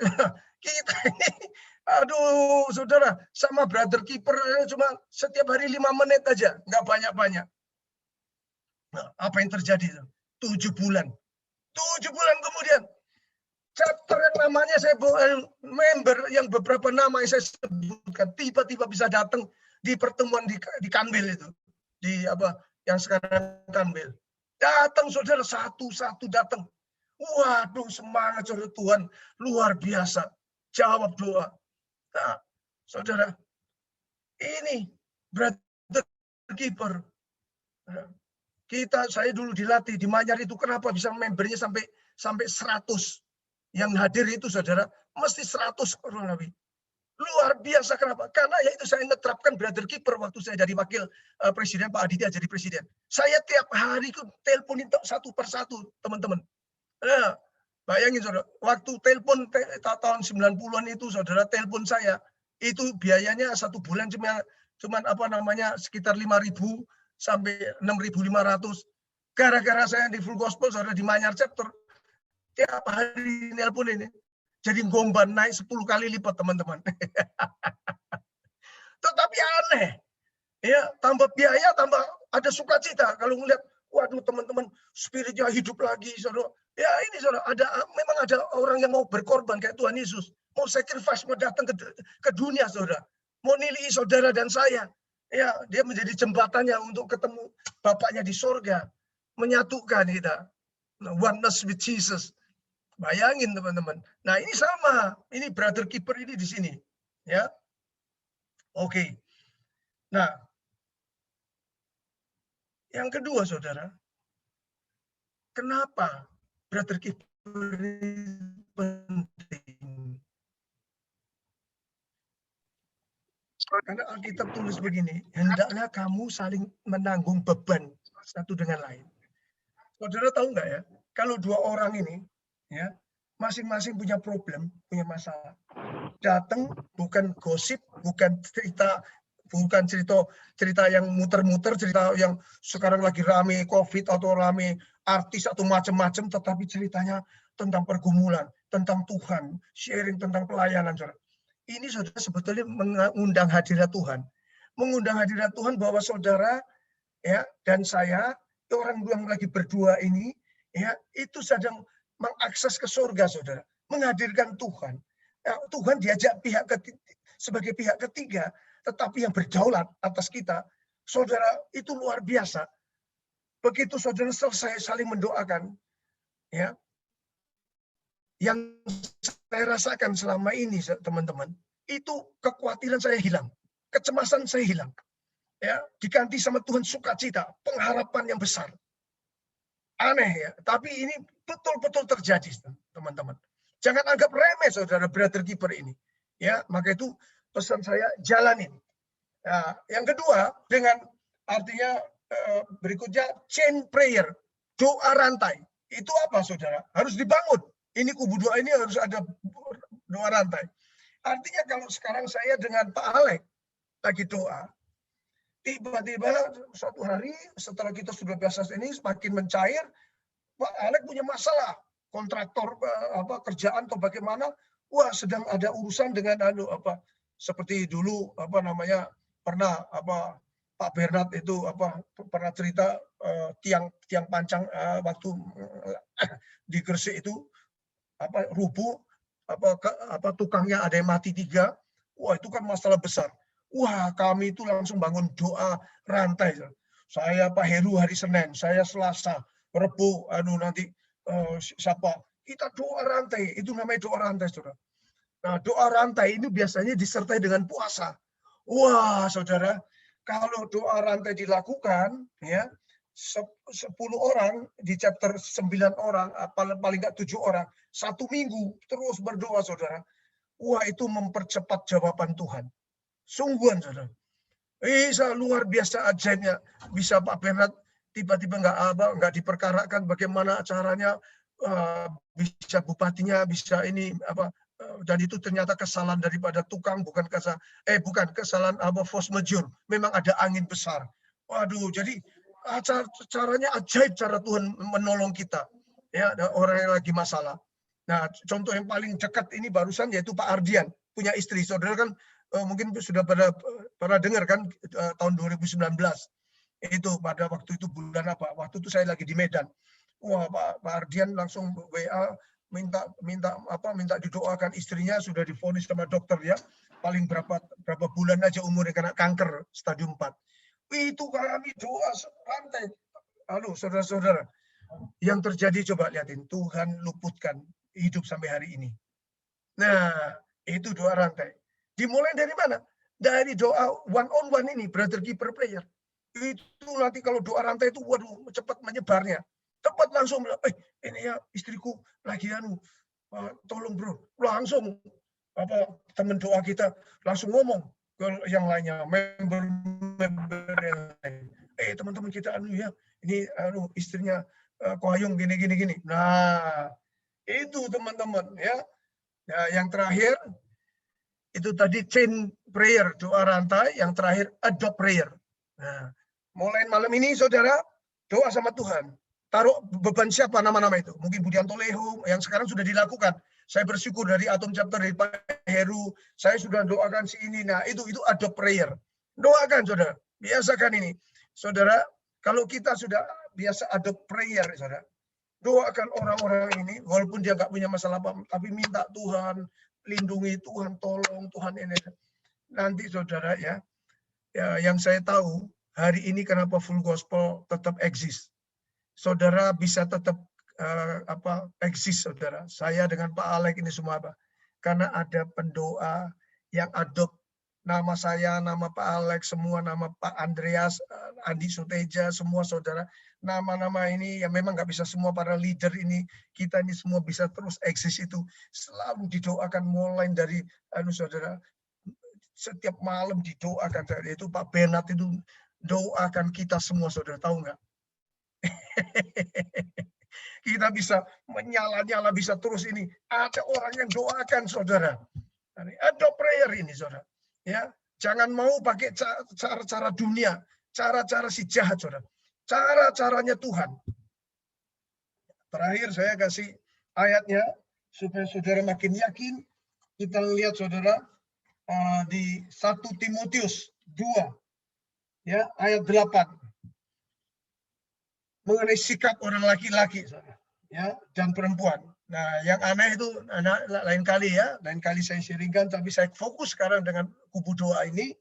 Kita ini, aduh, saudara, sama brother keeper cuma setiap hari 5 menit aja, nggak banyak-banyak. Nah, apa yang terjadi? 7 bulan. 7 bulan kemudian, chapter yang namanya saya member yang beberapa nama yang saya sebutkan tiba-tiba bisa datang di pertemuan di Kanwil itu, di yang sekarang Kanwil. Datang, saudara, satu-satu datang. Waduh, semangat, saudara. Tuhan luar biasa. Jawab doa. Nah, saudara, ini brother keeper. Saya dulu dilatih di Manyar itu, kenapa bisa membernya sampai 100. Yang hadir itu, saudara, mesti 100 orang lebih. Luar biasa, kenapa? Karena yaitu saya menerapkan brother keeper waktu saya jadi wakil presiden, Pak Aditya jadi presiden. Saya tiap hari teleponin satu persatu, teman-teman. Nah, bayangin, saudara, waktu telepon tahun 90-an itu, saudara, telepon saya, itu biayanya 1 bulan cuman sekitar 5.000 sampai 6.500. Gara-gara saya di Full Gospel, saudara, di Manyar chapter, tiap hari nelpon ini. Jadi gomban naik 10 kali lipat, teman-teman. Tetapi aneh. Ya, tambah biaya, tambah ada sukacita. Kalau ngeliat, waduh, teman-teman, spiritnya hidup lagi, saudara. Ya ini, saudara, memang ada orang yang mau berkorban kayak Tuhan Yesus. Mau sacrifice, mau datang ke dunia, saudara. Mau nilai saudara dan saya. Ya, dia menjadi jembatannya untuk ketemu Bapaknya di sorga. Menyatukan kita. Oneness with Jesus. Bayangin, teman-teman. Nah, ini sama. Ini brother keeper ini di sini. Ya. Oke. Nah, yang kedua, saudara, kenapa brother keeper ini penting? Karena Alkitab tulis begini, hendaklah kamu saling menanggung beban satu dengan lain. Saudara tahu nggak ya, kalau dua orang ini, ya, masing-masing punya problem, punya masalah. Datang bukan gosip, bukan cerita yang muter-muter, cerita yang sekarang lagi rame COVID atau rame artis atau macam-macam, tetapi ceritanya tentang pergumulan, tentang Tuhan, sharing tentang pelayanan, saudara. Ini saudara sebetulnya mengundang hadirat Tuhan, mengundang hadirat Tuhan bahwa saudara ya dan saya orang yang lagi berdua ini ya itu sedang mengakses ke surga, saudara, menghadirkan Tuhan. Ya, Tuhan diajak sebagai pihak ketiga, tetapi yang berdaulat atas kita, saudara, itu luar biasa. Begitu saudara selesai saling mendoakan, ya, yang saya rasakan selama ini, teman-teman, itu kekhawatiran saya hilang, kecemasan saya hilang, ya, diganti sama Tuhan sukacita, pengharapan yang besar. Aneh ya, tapi ini betul-betul terjadi, teman-teman. Jangan anggap remeh, saudara, brother keeper ini. Ya, maka itu pesan saya, jalanin. Nah, yang kedua, dengan artinya berikutnya chain prayer, doa rantai. Itu apa, saudara? Harus dibangun. Ini kubu doa ini harus ada doa rantai. Artinya kalau sekarang saya dengan Pak Alek lagi doa, tiba-tiba suatu hari setelah kita sudah biasa ini semakin mencair, Pak Alek punya masalah, kontraktor kerjaan atau bagaimana, wah sedang ada urusan dengan seperti dulu pernah Pak Bernard itu pernah cerita tiang pancang waktu di Gresik itu rubuh, tukangnya ada yang mati 3, wah itu kan masalah besar. Wah, kami itu langsung bangun doa rantai. Saya Pak Heru hari Senin, saya Selasa, Rebo, nanti siapa? Kita doa rantai, itu namanya doa rantai, saudara. Nah, doa rantai ini biasanya disertai dengan puasa. Wah, saudara, kalau doa rantai dilakukan, ya 10 orang di chapter 9 orang, paling nggak 7 orang, 1 minggu terus berdoa, saudara. Wah, itu mempercepat jawaban Tuhan. Sungguhan, saudara. Luar biasa ajaibnya. Bisa Pak Bernard tiba-tiba nggak diperkarakan bagaimana caranya, bisa bupatinya bisa ini dan itu ternyata kesalahan daripada tukang, bukan kesalahan force majeure. Memang ada angin besar. Waduh, jadi caranya ajaib, cara Tuhan menolong kita. Ya, orang yang lagi masalah. Nah, contoh yang paling dekat ini barusan yaitu Pak Ardian, punya istri. Saudara kan mungkin sudah pernah dengar kan tahun 2019 itu pada waktu itu bulan apa? Waktu itu saya lagi di Medan. Wah, Pak Ardian langsung WA minta didoakan, istrinya sudah divonis sama dokter ya. Paling berapa bulan aja umurnya kena kanker stadium 4. Itu kami doa rantai. Halo, saudara-saudara. Yang terjadi coba lihatin, Tuhan luputkan hidup sampai hari ini. Nah, itu doa rantai. Dimulai dari mana? Dari doa one on one ini, brother keeper prayer. Itu nanti kalau doa rantai itu, waduh, cepat menyebarnya. Cepat langsung, ini ya istriku lagi tolong bro, langsung teman doa kita langsung ngomong ke yang lainnya, member yang lain. Teman-teman kita ya, ini istrinya Koyong gini. Nah, itu teman-teman ya. Nah, yang terakhir itu tadi chain prayer, doa rantai. Yang terakhir adopt prayer. Nah, mulai malam ini saudara doa sama Tuhan. Taruh beban siapa nama-nama itu. Mungkin Budianto Leho yang sekarang sudah dilakukan. Saya bersyukur dari Atom Chapter, dari Pak Heru. Saya sudah doakan si ini. Nah, itu adopt prayer. Doakan saudara. Biasakan ini. Saudara, kalau kita sudah biasa adopt prayer, saudara. Doakan orang-orang ini, walaupun dia nggak punya masalah apa, tapi minta Tuhan, lindungi Tuhan, tolong Tuhan ini. Nanti saudara ya yang saya tahu, hari ini kenapa Full Gospel tetap eksis. Saudara bisa tetap eksis, saudara. Saya dengan Pak Alek ini semua karena ada pendoa yang adopt nama saya, nama Pak Alex, semua nama Pak Andreas, Andi Suteja, semua saudara, nama-nama ini yang memang nggak bisa semua para leader ini, kita ini semua bisa terus eksis itu selalu didoakan mulai dari saudara, setiap malam didoakan, itu Pak Benat itu doakan kita semua saudara, tahu nggak? Kita bisa menyala-nyala, bisa terus ini. Ada orang yang doakan saudara. Ada prayer ini saudara. Ya, jangan mau pakai cara-cara dunia, cara-cara si jahat saudara. Cara-caranya Tuhan. Terakhir saya kasih ayatnya supaya saudara makin yakin. Kita lihat saudara di 1 Timotius 2 ya ayat 8. Mengenai sikap orang laki-laki ya dan perempuan. Nah, yang aneh itu lain kali saya sharingkan, tapi saya fokus sekarang dengan kubu doa ini,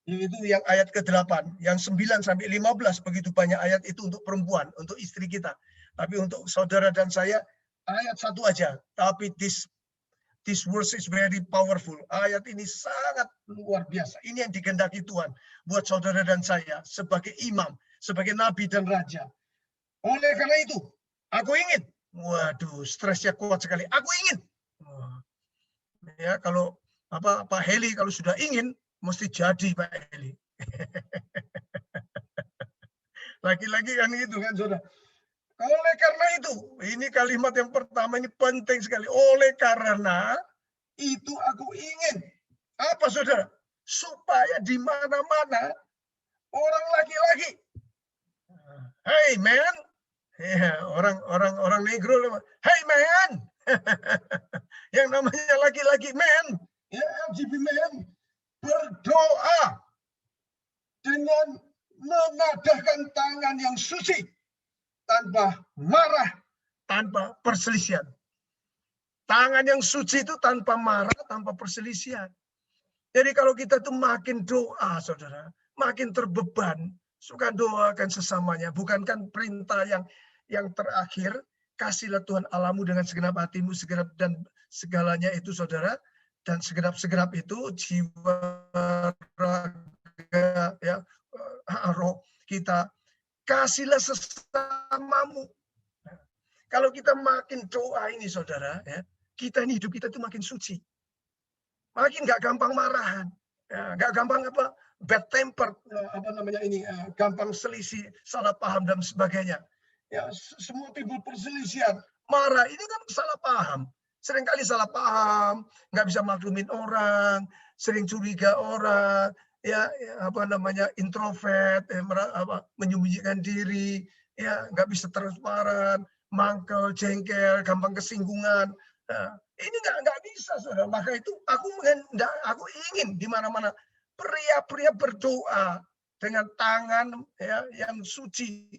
yaitu yang ayat ke-8, yang 9 sampai 15 begitu banyak ayat itu untuk perempuan, untuk istri kita. Tapi untuk saudara dan saya ayat 1 aja. Tapi this verse is very powerful. Ayat ini sangat luar biasa. Ini yang dikehendaki Tuhan buat saudara dan saya sebagai imam, sebagai nabi dan raja. Oleh karena itu, aku ingin. Waduh, stresnya kuat sekali. Aku ingin. Ya, kalau Pak Heli kalau sudah ingin, mesti jadi Pak Heli. Laki-laki kan itu kan, saudara. Oleh karena itu, ini kalimat yang pertama ini penting sekali. Oleh karena itu aku ingin. Apa saudara? Supaya di mana-mana orang laki-laki. Hey man. Ya, orang negro, hey man, yang namanya laki-laki man, ya LGBT man, berdoa dengan menadahkan tangan yang suci, tanpa marah, tanpa perselisihan. Tangan yang suci itu tanpa marah, tanpa perselisihan. Jadi kalau kita tuh makin doa, saudara, makin terbeban, suka doakan sesamanya, bukankah perintah yang terakhir, kasihlah Tuhan Allahmu dengan segenap hatimu, segenap dan segalanya itu saudara, dan segenap itu jiwa, raga, ya, roh kita, kasihlah sesamamu. Kalau kita makin doa ini saudara, ya, kita ini hidup kita itu makin suci, makin nggak gampang marahan, ya, nggak gampang bad temper, gampang selisih, salah paham dan sebagainya. Ya, semua timbul perselisihan, marah, ini kan salah paham. Seringkali salah paham, nggak bisa maklumin orang, sering curiga orang, ya introvert, menyembunyikan diri, ya nggak bisa transparan, mangkel, jengkel, gampang kesinggungan. Nah, ini nggak bisa, saudara. Maka itu aku ingin di mana-mana pria-pria berdoa dengan tangan ya yang suci,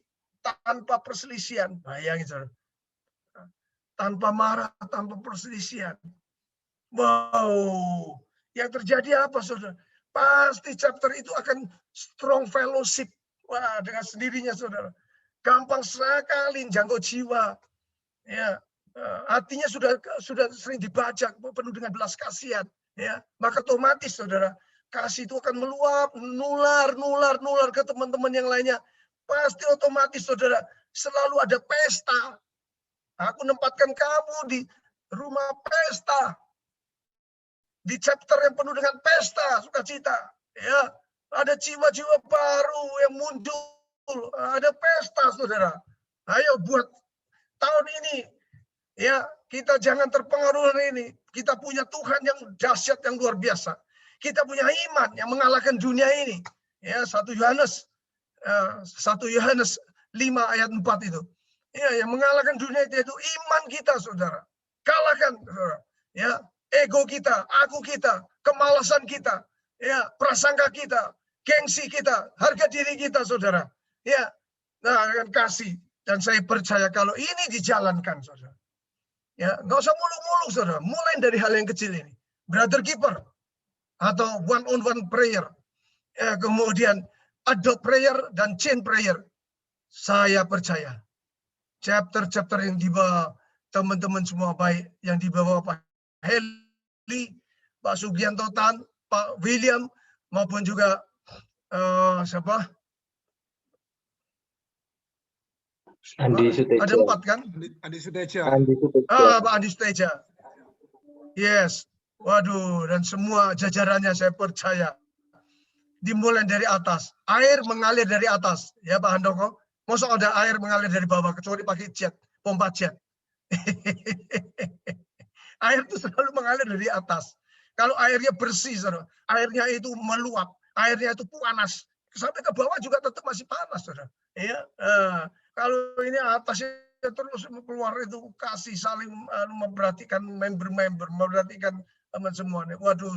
tanpa perselisihan. Bayangin saudara. Tanpa marah, tanpa perselisihan. Wow. Yang terjadi apa saudara? Pasti chapter itu akan strong fellowship. Wah, dengan sendirinya saudara. Gampang sekali jangkau jiwa. Ya, hatinya sudah sering dibaca, penuh dengan belas kasihan. Ya, maka otomatis saudara, kasih itu akan meluap, nular ke teman-teman yang lainnya. Pasti otomatis saudara, selalu ada pesta. Aku nempatkan kamu di rumah pesta. Di chapter yang penuh dengan pesta, sukacita. Ya, ada jiwa-jiwa baru yang muncul. Ada pesta saudara. Ayo buat tahun ini. Ya, kita jangan terpengaruh hari ini. Kita punya Tuhan yang dahsyat, yang luar biasa. Kita punya iman yang mengalahkan dunia ini. Ya, 1 Yohanes 5 ayat 4 itu. Ya, yang mengalahkan dunia itu iman kita, saudara. Kalahkan, saudara. Ya, ego kita, aku kita, kemalasan kita, ya, prasangka kita, gengsi kita, harga diri kita, saudara. Ya, nah, akan kasih. Dan saya percaya kalau ini dijalankan, saudara. Ya, nggak usah muluk-muluk, saudara. Mulai dari hal yang kecil ini. Brother keeper atau one-on-one prayer. Ya, kemudian adopt prayer dan chain prayer. Saya percaya chapter-chapter yang dibawa teman-teman semua, baik yang dibawa Pak Heli, Pak Sugianto Tan, Pak William maupun juga siapa? Andi Suteja. Ada 4 kan? Andi Suteja. Andi Suteja. Pak Andi Suteja. Yes. Waduh, dan semua jajarannya saya percaya. Dimulai dari atas. Air mengalir dari atas. Ya Pak Handoko. Masa ada air mengalir dari bawah, kecuali pakai jet, pompa jet. Air itu selalu mengalir dari atas. Kalau airnya bersih, saudara, airnya itu meluap, airnya itu panas, sampai ke bawah juga tetap masih panas, saudara. Ya, kalau ini atasnya terus keluar itu kasih saling memperhatikan member-member, memperhatikan teman semuanya. Waduh,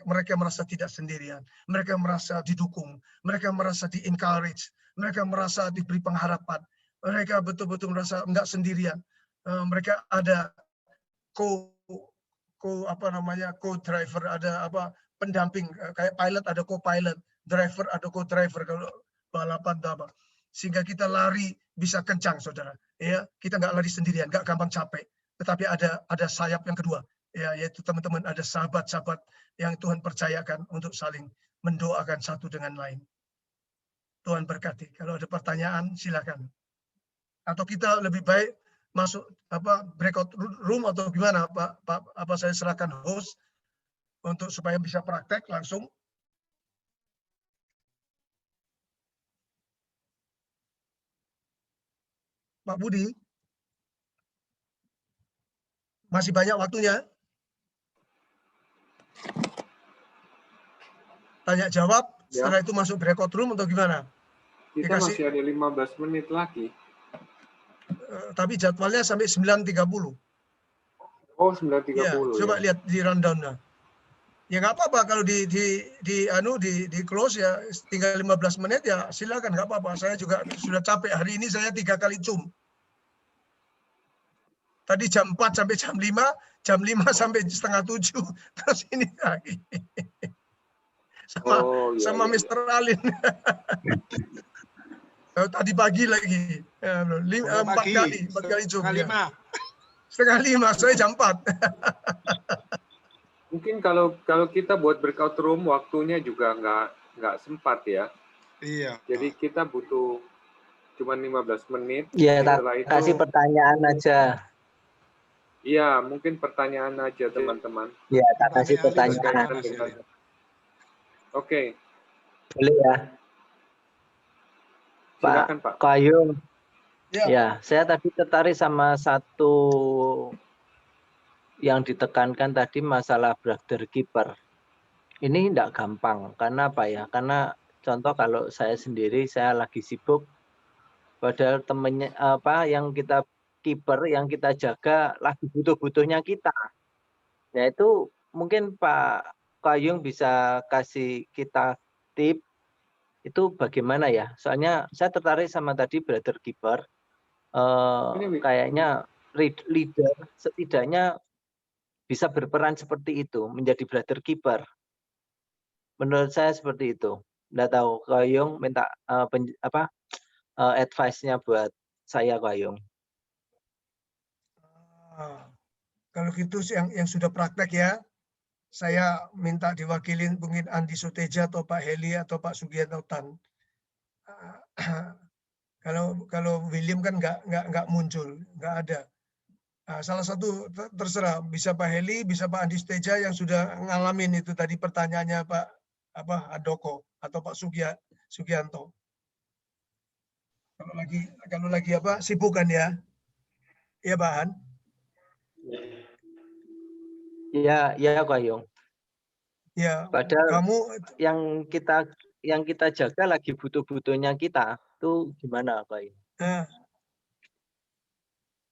mereka merasa tidak sendirian, mereka merasa didukung, mereka merasa di-encourage, mereka merasa diberi pengharapan, mereka betul-betul merasa enggak sendirian. Mereka ada co-driver, ada pendamping, kayak pilot ada co-pilot, driver ada co-driver kalau balapan apa. Sehingga kita lari bisa kencang, saudara. Ya, kita nggak lari sendirian, nggak gampang capek. Tetapi ada sayap yang kedua, ya, yaitu teman-teman ada sahabat-sahabat yang Tuhan percayakan untuk saling mendoakan satu dengan lain. Tuhan berkati. Kalau ada pertanyaan, silakan. Atau kita lebih baik masuk breakout room atau gimana, Pak? Saya serahkan host untuk supaya bisa praktek langsung. Pak Budi, masih banyak waktunya. Tanya jawab, setelah itu masuk breakout room atau gimana? Kita masih ada 15 menit lagi. Tapi jadwalnya sampai 9.30. Oh, 9.30. Ya, coba lihat di rundown-nya. Ya nggak apa-apa kalau di close ya, tinggal 15 menit ya silakan, nggak apa-apa. Saya juga sudah capek, hari ini saya 3 kali zoom. Tadi jam 4 sampai jam 5, jam 5 sampai setengah 7, terus ini lagi. Sama Mr. Alin. Tadi pagi lagi. 4 kali zoom. Setengah 5, saya jam 4. Mungkin kalau kita buat breakout room waktunya juga nggak sempat ya. Iya. Jadi kita butuh cuma 15 menit. Iya, kasih pertanyaan aja. Iya, mungkin pertanyaan aja teman-teman. Iya, kasih pertanyaan. Oke. Boleh ya. Silakan, Pak. Kayung. Ya. Ya, saya tadi tertarik sama satu yang ditekankan tadi, masalah brother keeper. Ini tidak gampang. Karena apa ya? Karena contoh kalau saya sendiri, saya lagi sibuk, padahal temennya yang kita kiper, yang kita jaga lagi butuh-butuhnya kita. Ya itu mungkin Pak Kayung bisa kasih kita tip itu bagaimana ya? Soalnya saya tertarik sama tadi brother keeper. Kayaknya leader setidaknya bisa berperan seperti itu, menjadi brother keeper. Menurut saya seperti itu. Nggak tahu Kayung minta advice-nya buat saya, Kayung. Kalau gitu yang sudah praktek ya, saya minta diwakilin mungkin Andi Suteja atau Pak Heli atau Pak Sugianto Tan. Kalau William kan nggak muncul, nggak ada. Salah satu terserah, bisa Pak Heli, bisa Pak Andi Suteja yang sudah ngalamin itu tadi pertanyaannya Pak Handoko atau Pak Sugianto. Kalau lagi sibuk kan ya, iya Pak Han? Iya, Kayung. Ya. Padahal kamu yang kita jaga lagi butuh-butuhnya kita, itu gimana, Kayung?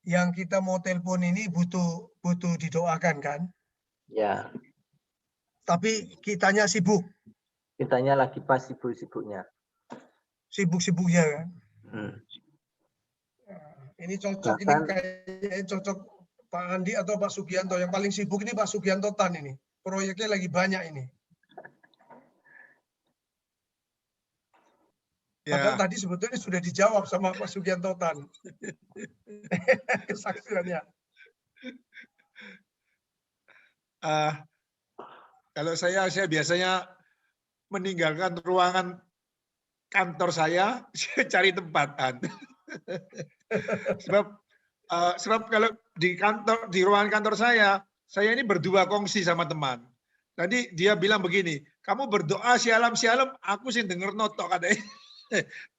Yang kita mau telepon ini butuh didoakan kan? Ya. Tapi kitanya sibuk. Kitanya lagi pas sibuk-sibuknya. Sibuk-sibuknya kan? Ini cocok, Bahkan, ini kayaknya cocok Pak Andi atau Pak Sugianto. Yang paling sibuk ini Pak Sugianto Tan ini. Proyeknya lagi banyak ini. Ya. Padahal tadi sebetulnya sudah dijawab sama Pak Sugianto Tan. Kesaksiannya. Kalau saya biasanya meninggalkan ruangan kantor saya cari tempatan. sebab kalau di ruangan kantor saya ini berdua kongsi sama teman. Tadi dia bilang begini, kamu berdoa sialam-sialam, aku sih denger notok katanya.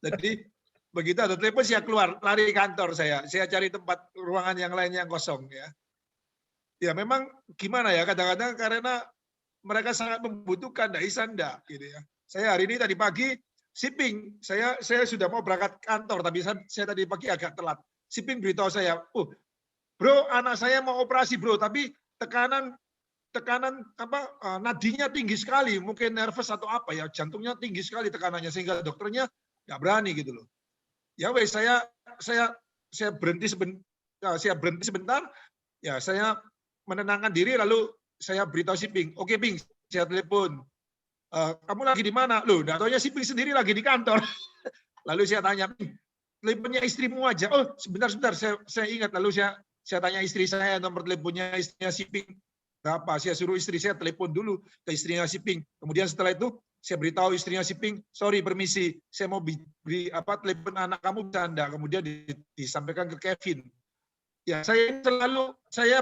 Jadi begitu ada telepon saya keluar, lari kantor saya cari tempat ruangan yang lain yang kosong ya. Ya memang gimana ya, kadang-kadang karena mereka sangat membutuhkan, tidak bisa enggak gitu ya. Saya hari ini tadi pagi shipping, saya sudah mau berangkat kantor, tapi saya tadi pagi agak telat. Shipping beritahu saya, bro, anak saya mau operasi bro, tapi tekanan nadinya tinggi sekali, mungkin nervous atau apa ya, jantungnya tinggi sekali tekanannya sehingga dokternya nggak berani gitu loh. Ya wes saya berhenti sebentar, ya saya menenangkan diri lalu saya beritahu shipping, oke Ping, saya telepon. Kamu lagi di mana? Loh, nggak taunya shipping sendiri lagi di kantor. Lalu saya tanya, teleponnya istrimu aja. Oh, sebentar, saya ingat. Lalu saya tanya istri saya, nomor teleponnya istrinya shipping berapa. Saya suruh istri saya telepon dulu ke istrinya shipping. Kemudian setelah itu saya beritahu istrinya shipping, sorry permisi, saya mau beri telepon anak kamu bisa enggak? Kemudian disampaikan ke Kevin. Ya, saya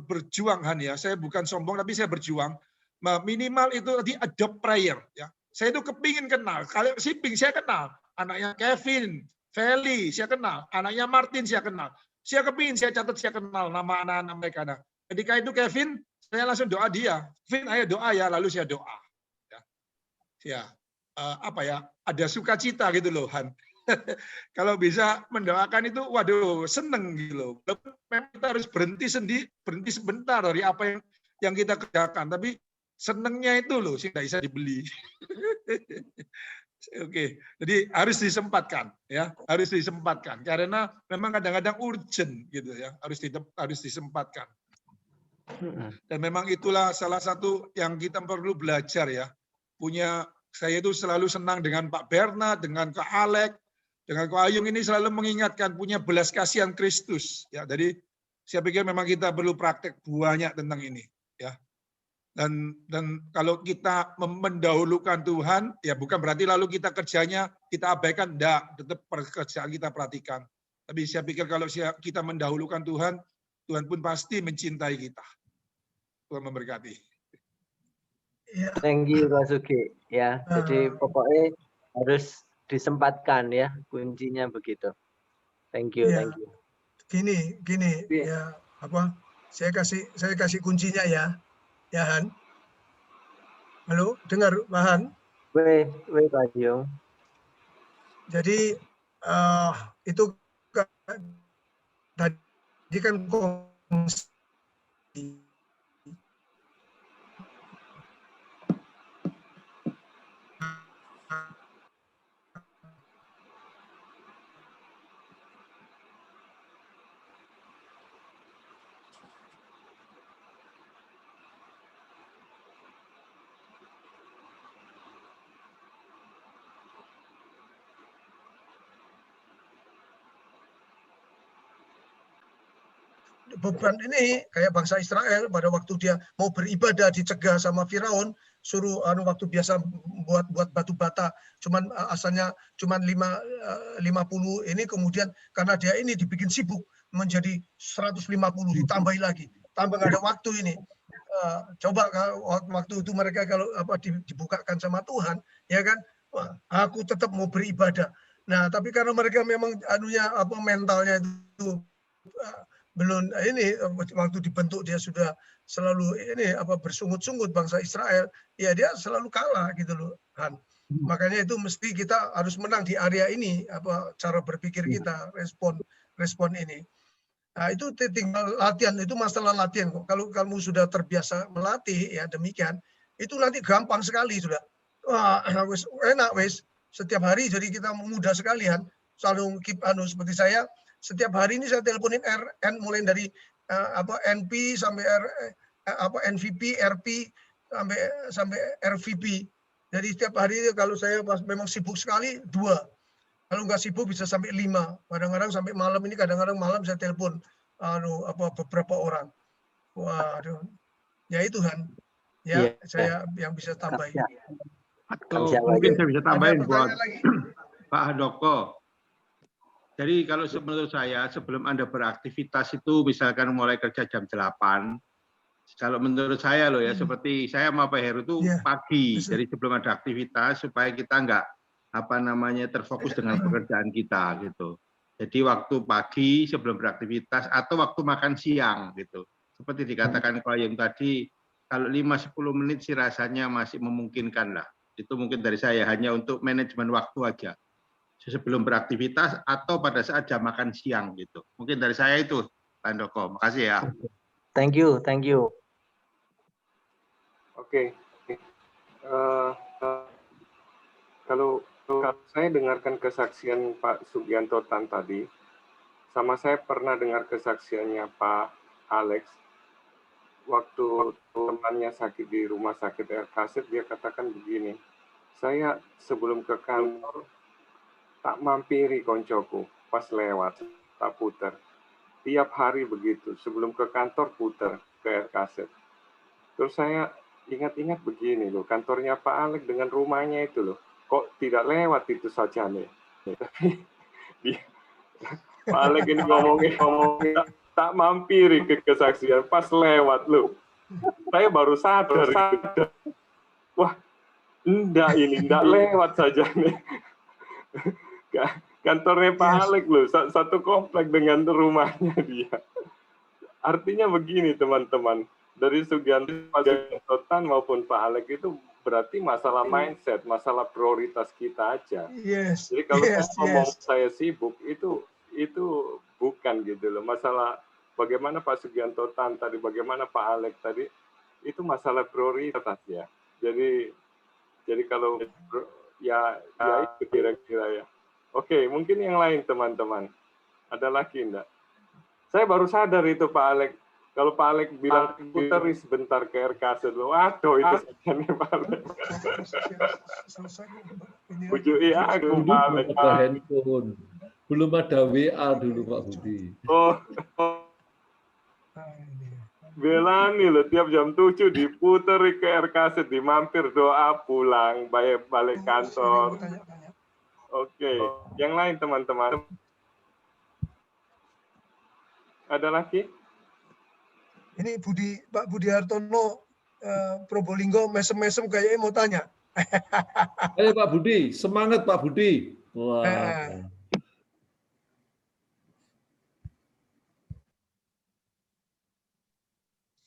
berjuang Han ya. Saya bukan sombong tapi saya berjuang. Minimal itu tadi adopt prayer ya. Saya itu kepingin kenal. Kalau shipping saya kenal, anaknya Kevin, Feli saya kenal, anaknya Martin saya kenal. Saya kepingin, saya catat, saya kenal nama anak-anak mereka. Nah, ketika itu Kevin, saya langsung doa dia. Kevin, ayo doa ya. Lalu saya doa. Ya, ada sukacita gitu loh Han. Kalau bisa mendoakan itu, waduh, seneng gitu loh. Memang kita harus berhenti sebentar dari apa yang kita kerjakan. Tapi senengnya itu loh, sih tidak bisa dibeli. Oke, jadi harus disempatkan, ya, harus disempatkan. Karena memang kadang-kadang urgent gitu ya, harus disempatkan. Dan memang itulah salah satu yang kita perlu belajar ya. Saya itu selalu senang dengan Pak Bernard, dengan Kak Alek, dengan Kak Ayung ini selalu mengingatkan punya belas kasihan Kristus. Ya, jadi saya pikir memang kita perlu praktek banyak tentang ini. Ya, dan kalau kita mendahulukan Tuhan, ya bukan berarti lalu kita kerjanya kita abaikan, enggak, tetap pekerjaan kita perhatikan. Tapi saya pikir kalau kita mendahulukan Tuhan, Tuhan pun pasti mencintai kita. Tuhan memberkati. Thank you Pak Sugi. Ya, jadi pokoknya harus disempatkan ya, kuncinya begitu. Thank you, Ya. thank you. Gini, ya saya kasih kuncinya ya. Ya Han. Halo, dengar Pak Han? Weh Pak Yung. Jadi itu tadi kan kongsi. Beban ini kayak bangsa Israel pada waktu dia mau beribadah dicegah sama Firaun, suruh waktu biasa buat batu bata, asalnya cuman 50 ini, kemudian karena dia ini dibikin sibuk menjadi 150, ditambahi lagi, tambah nggak ada waktu ini. Coba waktu itu mereka kalau dibukakan sama Tuhan, ya kan, wah, aku tetap mau beribadah. Nah, tapi karena mereka memang mentalnya itu belum ini, waktu dibentuk dia sudah selalu ini bersungut-sungut bangsa Israel, ya dia selalu kalah gitu loh Han. Makanya itu mesti kita harus menang di area ini, cara berpikir kita, respon ini. Nah, itu tinggal latihan, itu masalah latihan kok. Kalau kamu sudah terbiasa melatih ya demikian, itu nanti gampang sekali sudah. Wah, enak wes. Setiap hari jadi kita mudah sekali Han. Selalu keep seperti saya. Setiap hari ini saya teleponin RN mulai dari NP sampai NVP, RP sampai RVP. Jadi setiap hari kalau saya memang sibuk sekali 2. Kalau nggak sibuk bisa sampai 5. Kadang-kadang sampai malam ini, kadang-kadang malam saya telepon beberapa orang. Waduh. Ya itu Han. Ya, Iya. saya yang bisa tambahin. Ya. Atau Siapa mungkin aja? saya bisa Ada tambahin buat pertanyaan lagi? Pak Handoko. Jadi kalau menurut saya sebelum Anda beraktivitas itu misalkan mulai kerja jam 8, kalau menurut saya loh ya, seperti saya sama Pak Heru itu Iya, pagi, betul. jadi sebelum ada aktivitas supaya kita nggak terfokus dengan pekerjaan kita gitu. Jadi waktu pagi sebelum beraktivitas atau waktu makan siang gitu. Seperti dikatakan Pak Yung tadi, kalau 5-10 menit sih rasanya masih memungkinkan lah. Itu mungkin dari saya hanya untuk manajemen waktu aja. Sebelum beraktivitas atau pada saat jam makan siang gitu. Mungkin dari saya itu, Pak Handoko. Makasih ya. Thank you, thank you. Oke. Kalau saya dengarkan kesaksian Pak Sugianto Tan tadi, sama saya pernah dengar kesaksiannya Pak Alex, waktu temannya sakit di rumah sakit RKZ, dia katakan begini, saya sebelum ke kantor, tak mampiri koncoku, pas lewat, tak puter. Tiap hari begitu, sebelum ke kantor puter ke RKZ. Terus saya ingat-ingat begini loh, kantornya Pak Alex dengan rumahnya itu loh, kok tidak lewat itu saja nih. Tapi Pak Alex ini ngomongin tak mampiri ke kesaksian, pas lewat loh. Saya baru sadar. Wah, enggak lewat saja nih. Kantornya Pak Alex loh, satu komplek dengan rumahnya dia. Artinya begini teman-teman, dari Sugianto Tan maupun Pak Alex itu berarti masalah mindset, masalah prioritas kita aja. Yes. Jadi kalau Yes, ngomong yes. saya sibuk itu bukan gitu loh. Masalah bagaimana Pak Sugianto Tan tadi, bagaimana Pak Alex tadi, itu masalah prioritas ya. Jadi kalau ya itu kira-kira ya. Oke, mungkin yang lain teman-teman. Ada lagi enggak? Saya baru sadar itu Pak Alex. Kalau Pak Alex bilang puterin sebentar ke RKZ, waduh itu saja Pak Alex. Bujui aku Dulu Pak belum Alex. ada handphone, belum ada WA dulu Pak Budi. Oh, Belani loh, tiap jam 7 diputeri ke RKZ, dimampir doa pulang, balik kantor. Oke, yang lain teman-teman. Ada lagi? Ini Pak Budi Hartono Probolinggo mesem-mesem kayaknya mau tanya. Ayo Pak Budi, semangat Pak Budi. Wah.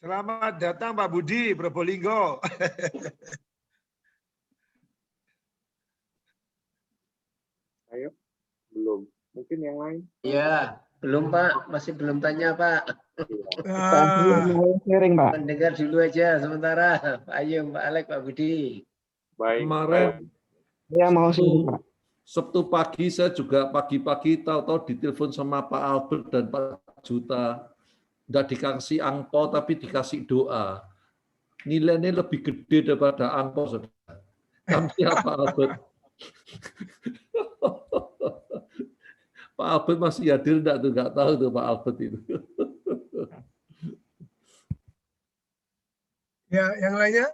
Selamat datang Pak Budi, Probolinggo. Ayo, belum. Mungkin yang lain? Ya, belum Pak, masih belum tanya Pak. Sharing Pak. Mendengar dulu aja sementara. Pak Ayung, Pak Alex, Pak Budi. Baik. Kemarin Saya mau sharing Pak. Sabtu pagi saya juga pagi-pagi tahu-tahu ditelepon sama Pak Albert dan Pak Juta. Nggak dikasih angpau tapi dikasih doa. Nilainya lebih gede daripada angpau, saudara. Kami Pak Albert. Pak Albert masih hadir enggak tuh? Nggak tahu tuh Pak Albert itu. Ya, yang lainnya?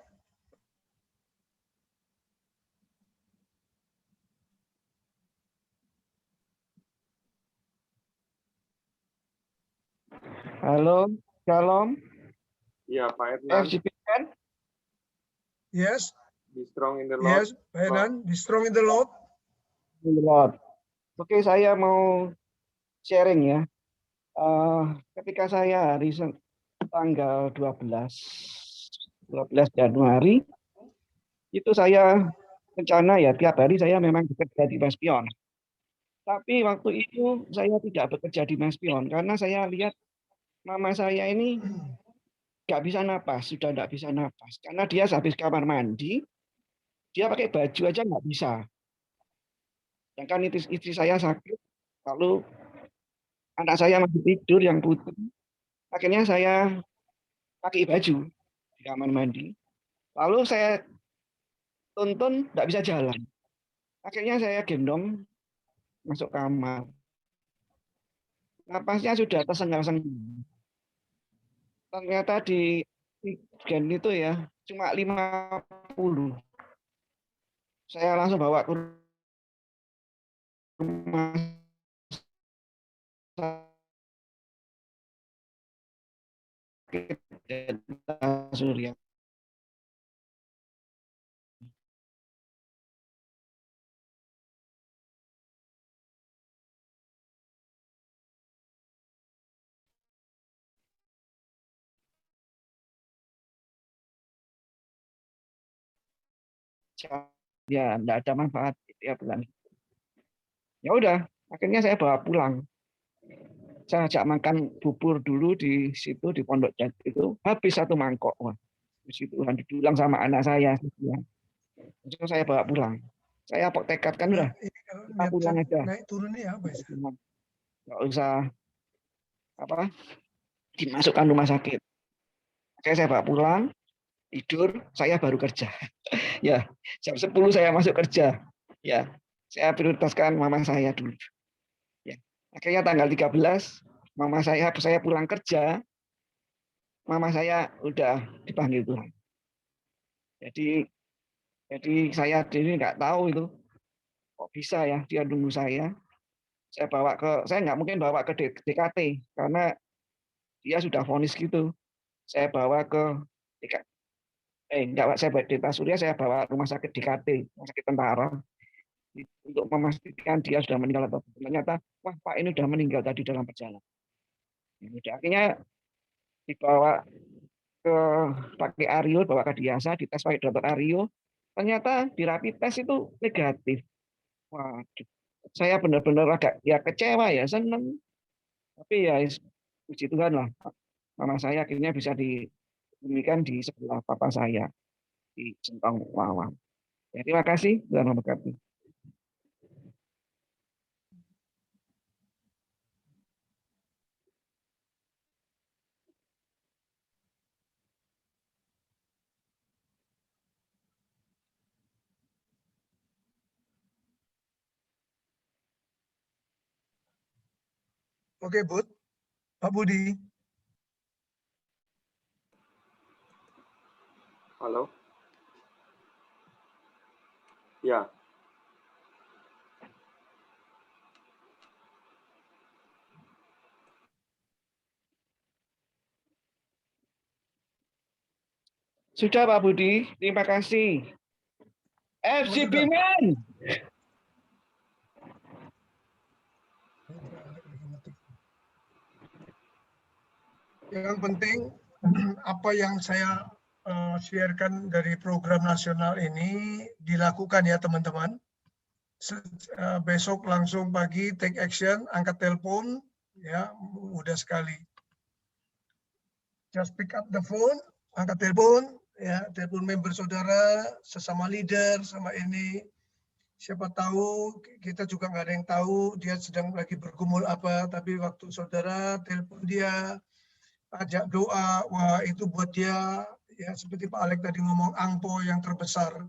Halo, Shalom. Ya, Pak Hernan. FGP kan? Yes. Be strong in the Lord. Yes, Pak Hernan. Be strong in the Lord. In the Lord. Oke, saya mau sharing ya. Ketika saya hari tanggal 12 Januari, itu saya rencana ya tiap hari saya memang bekerja di Mespion. Tapi waktu itu saya tidak bekerja di Mespion karena saya lihat mama saya ini nggak bisa napas, sudah nggak bisa napas. Karena dia habis kamar mandi, dia pakai baju aja nggak bisa. Sedangkan istri saya sakit, lalu anak saya masih tidur yang putih. Akhirnya saya pakai baju di kamar mandi. Lalu saya tuntun nggak bisa jalan. Akhirnya saya gendong masuk kamar. Napasnya sudah tersengal-sengal. Ternyata di sgen itu ya cuma 50. Saya langsung bawa ke rumah sakit Surya. Ya, enggak ada manfaat ya bilang. Ya udah, akhirnya saya bawa pulang. Saya ajak makan bubur dulu di situ di Pondok Jati itu, habis 1 mangkok. Wah, di situ dibilang sama anak saya. Terus saya bawa pulang. Saya tekadkan udah, kita pulang aja. Naik turunnya apa ya? Nggak usah apa dimasukkan rumah sakit. Saya bawa pulang, tidur, saya baru kerja. Ya, jam 10 saya masuk kerja. Ya, saya prioritaskan mama saya dulu. Ya, akhirnya tanggal 13, mama saya pulang kerja, mama saya udah dipanggil Tuhan. Jadi saya ini nggak tahu itu kok bisa ya dia nunggu saya. Saya nggak mungkin bawa ke DKT karena dia sudah vonis gitu. Saya bawa ke DKT. Saya bawa Deta Surya, saya bawa rumah sakit DKT, rumah sakit tentara, untuk memastikan dia sudah meninggal atau ternyata, wah Pak ini sudah meninggal tadi dalam perjalanan. Akhirnya dibawa ke pakai Aryo, bawa ke Diasa, dites pakai dokter Aryo, ternyata di rapid test itu negatif. Waduh, saya benar-benar agak ya kecewa ya, senang. Tapi ya puji Tuhan lah, mama saya akhirnya bisa diberikan di sebelah papa saya di Sentong Wawang. Ya, terima kasih, Tuhan memberkati. Oke, Bud. Pak Budi. Halo. Ya. Sudah Pak Budi, terima kasih. FC Bimen. Yang penting apa yang saya sharekan dari program nasional ini dilakukan ya teman-teman. Besok langsung pagi take action, angkat telepon, ya mudah sekali. Just pick up the phone, angkat telepon, ya telepon member saudara, sesama leader, sama ini. Siapa tahu kita juga nggak ada yang tahu dia sedang lagi bergumul apa, tapi waktu saudara telepon dia, ajak doa, wah itu buat dia ya seperti Pak Alex tadi ngomong angpo yang terbesar.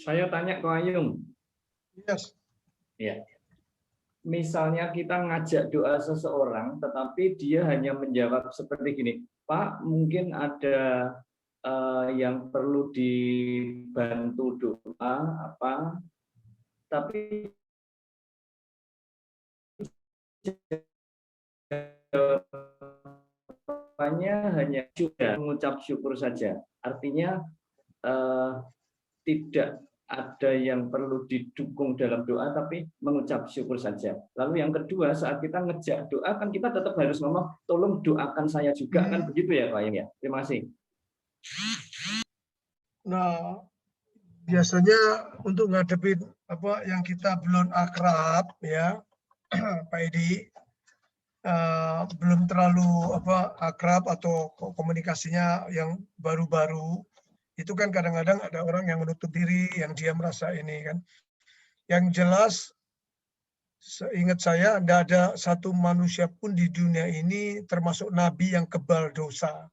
Saya tanya ke Ayung. Yes. Ya. Misalnya kita ngajak doa seseorang, tetapi dia hanya menjawab seperti gini, Pak, mungkin ada yang perlu dibantu doa apa, tapi jawabannya hanya sudah mengucap syukur saja. Artinya tidak ada yang perlu didukung dalam doa, tapi mengucap syukur saja. Lalu yang kedua, saat kita ngejak doa, kan kita tetap harus ngomong, tolong doakan saya juga, kan begitu ya Pak ya? Terima kasih. Nah, biasanya untuk ngadepin apa yang kita belum akrab, ya, Pak Edi, belum terlalu akrab atau komunikasinya yang baru-baru. Itu kan kadang-kadang ada orang yang menutup diri, yang dia merasa ini kan. Yang jelas, seingat saya, tidak ada satu manusia pun di dunia ini, termasuk Nabi yang kebal dosa,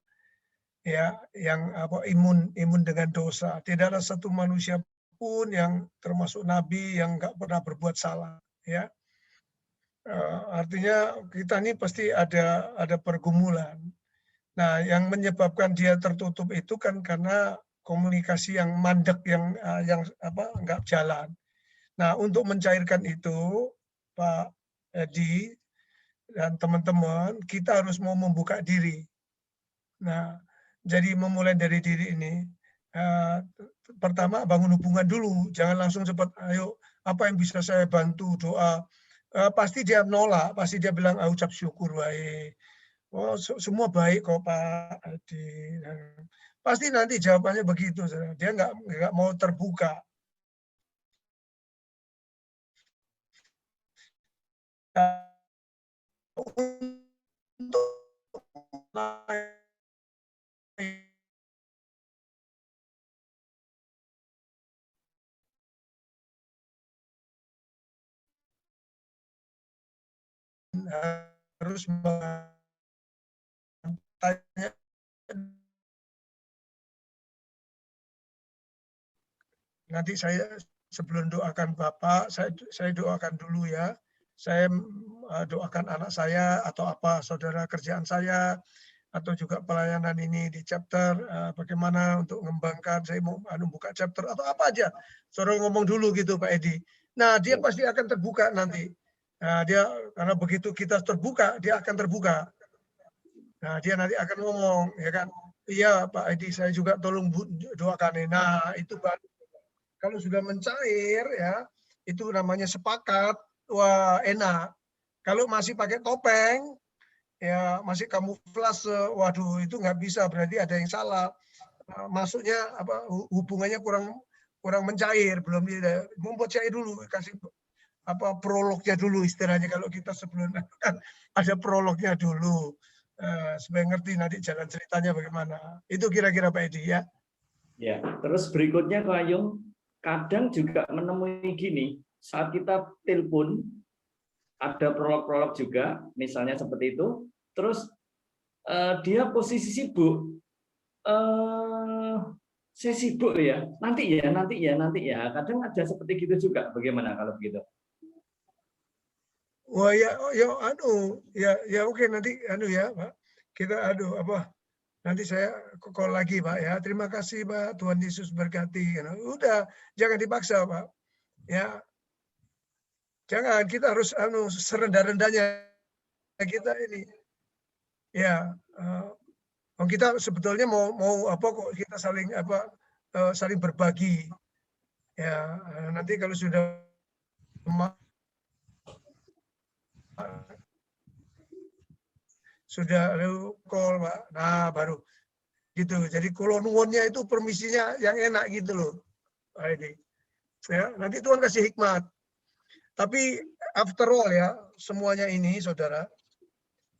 ya, yang imun dengan dosa. Tidak ada satu manusia pun yang termasuk nabi yang nggak pernah berbuat salah, ya. Artinya kita ini pasti ada pergumulan. Nah, yang menyebabkan dia tertutup itu kan karena komunikasi yang mandek, yang nggak jalan. Nah, untuk mencairkan itu, Pak Edi dan teman-teman, kita harus mau membuka diri. Nah, jadi memulai dari diri ini, pertama bangun hubungan dulu, jangan langsung cepat, ayo apa yang bisa saya bantu, doa. Pasti dia nolak, pasti dia bilang, ucap syukur wae. Oh, semua baik kok Pak Edi. Pasti nanti jawabannya begitu, dia nggak mau terbuka. Untuk harus tanya nanti saya sebelum doakan Bapak, saya doakan dulu ya. Saya doakan anak saya atau apa saudara kerjaan saya atau juga pelayanan ini di chapter bagaimana untuk mengembangkan, saya mau buka chapter atau apa aja. Saudara ngomong dulu gitu Pak Edi. Nah, dia pasti akan terbuka nanti. Nah, dia karena begitu kita terbuka, dia akan terbuka. Nah, dia nanti akan ngomong, ya kan? Iya Pak Edi, saya juga tolong doakan. Nah, itu Pak. Kalau sudah mencair ya, itu namanya sepakat, wah enak. Kalau masih pakai topeng, ya masih kamuflase, waduh itu nggak bisa, berarti ada yang salah. Masuknya hubungannya kurang mencair, belum membuat cair dulu, kasih prolognya dulu istilahnya kalau kita sebelum kan ada prolognya dulu supaya ngerti nanti jalan ceritanya bagaimana. Itu kira-kira Pak Edi ya. Ya, terus berikutnya Kak Ayung, kadang juga menemui gini, saat kita telepon, ada prolog-prolog juga, misalnya seperti itu, terus dia posisi sibuk, saya sibuk ya, nanti ya, kadang ada seperti gitu juga, bagaimana kalau begitu? Wah ya oke nanti ya Pak, kita nanti saya call lagi Pak ya. Terima kasih Pak, Tuhan Yesus berkati. Udah, jangan dipaksa Pak. Ya, jangan, kita harus serendah-rendahnya kita ini. Ya, kita sebetulnya mau kok kita saling berbagi. Ya, nanti kalau sudah call Pak, nah baru gitu. Jadi kalau nuwunnya itu permisinya yang enak gitu loh Pak Edi. Ya, nanti Tuhan kasih hikmat. Tapi after all ya, semuanya ini saudara,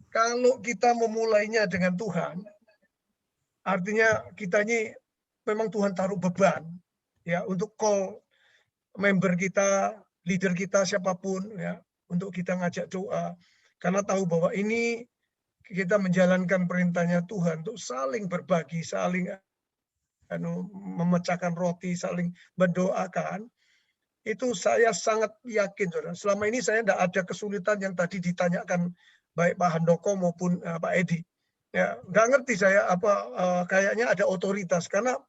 kalau kita memulainya dengan Tuhan, artinya kita ini memang Tuhan taruh beban ya untuk call member kita, leader kita siapapun ya, untuk kita ngajak doa. Karena tahu bahwa ini kita menjalankan perintahnya Tuhan untuk saling berbagi, saling memecahkan roti, saling mendoakan. Itu saya sangat yakin, saudara. Selama ini saya tidak ada kesulitan yang tadi ditanyakan baik Pak Handoko maupun Pak Edi. Ya, nggak ngerti saya kayaknya ada otoritas karena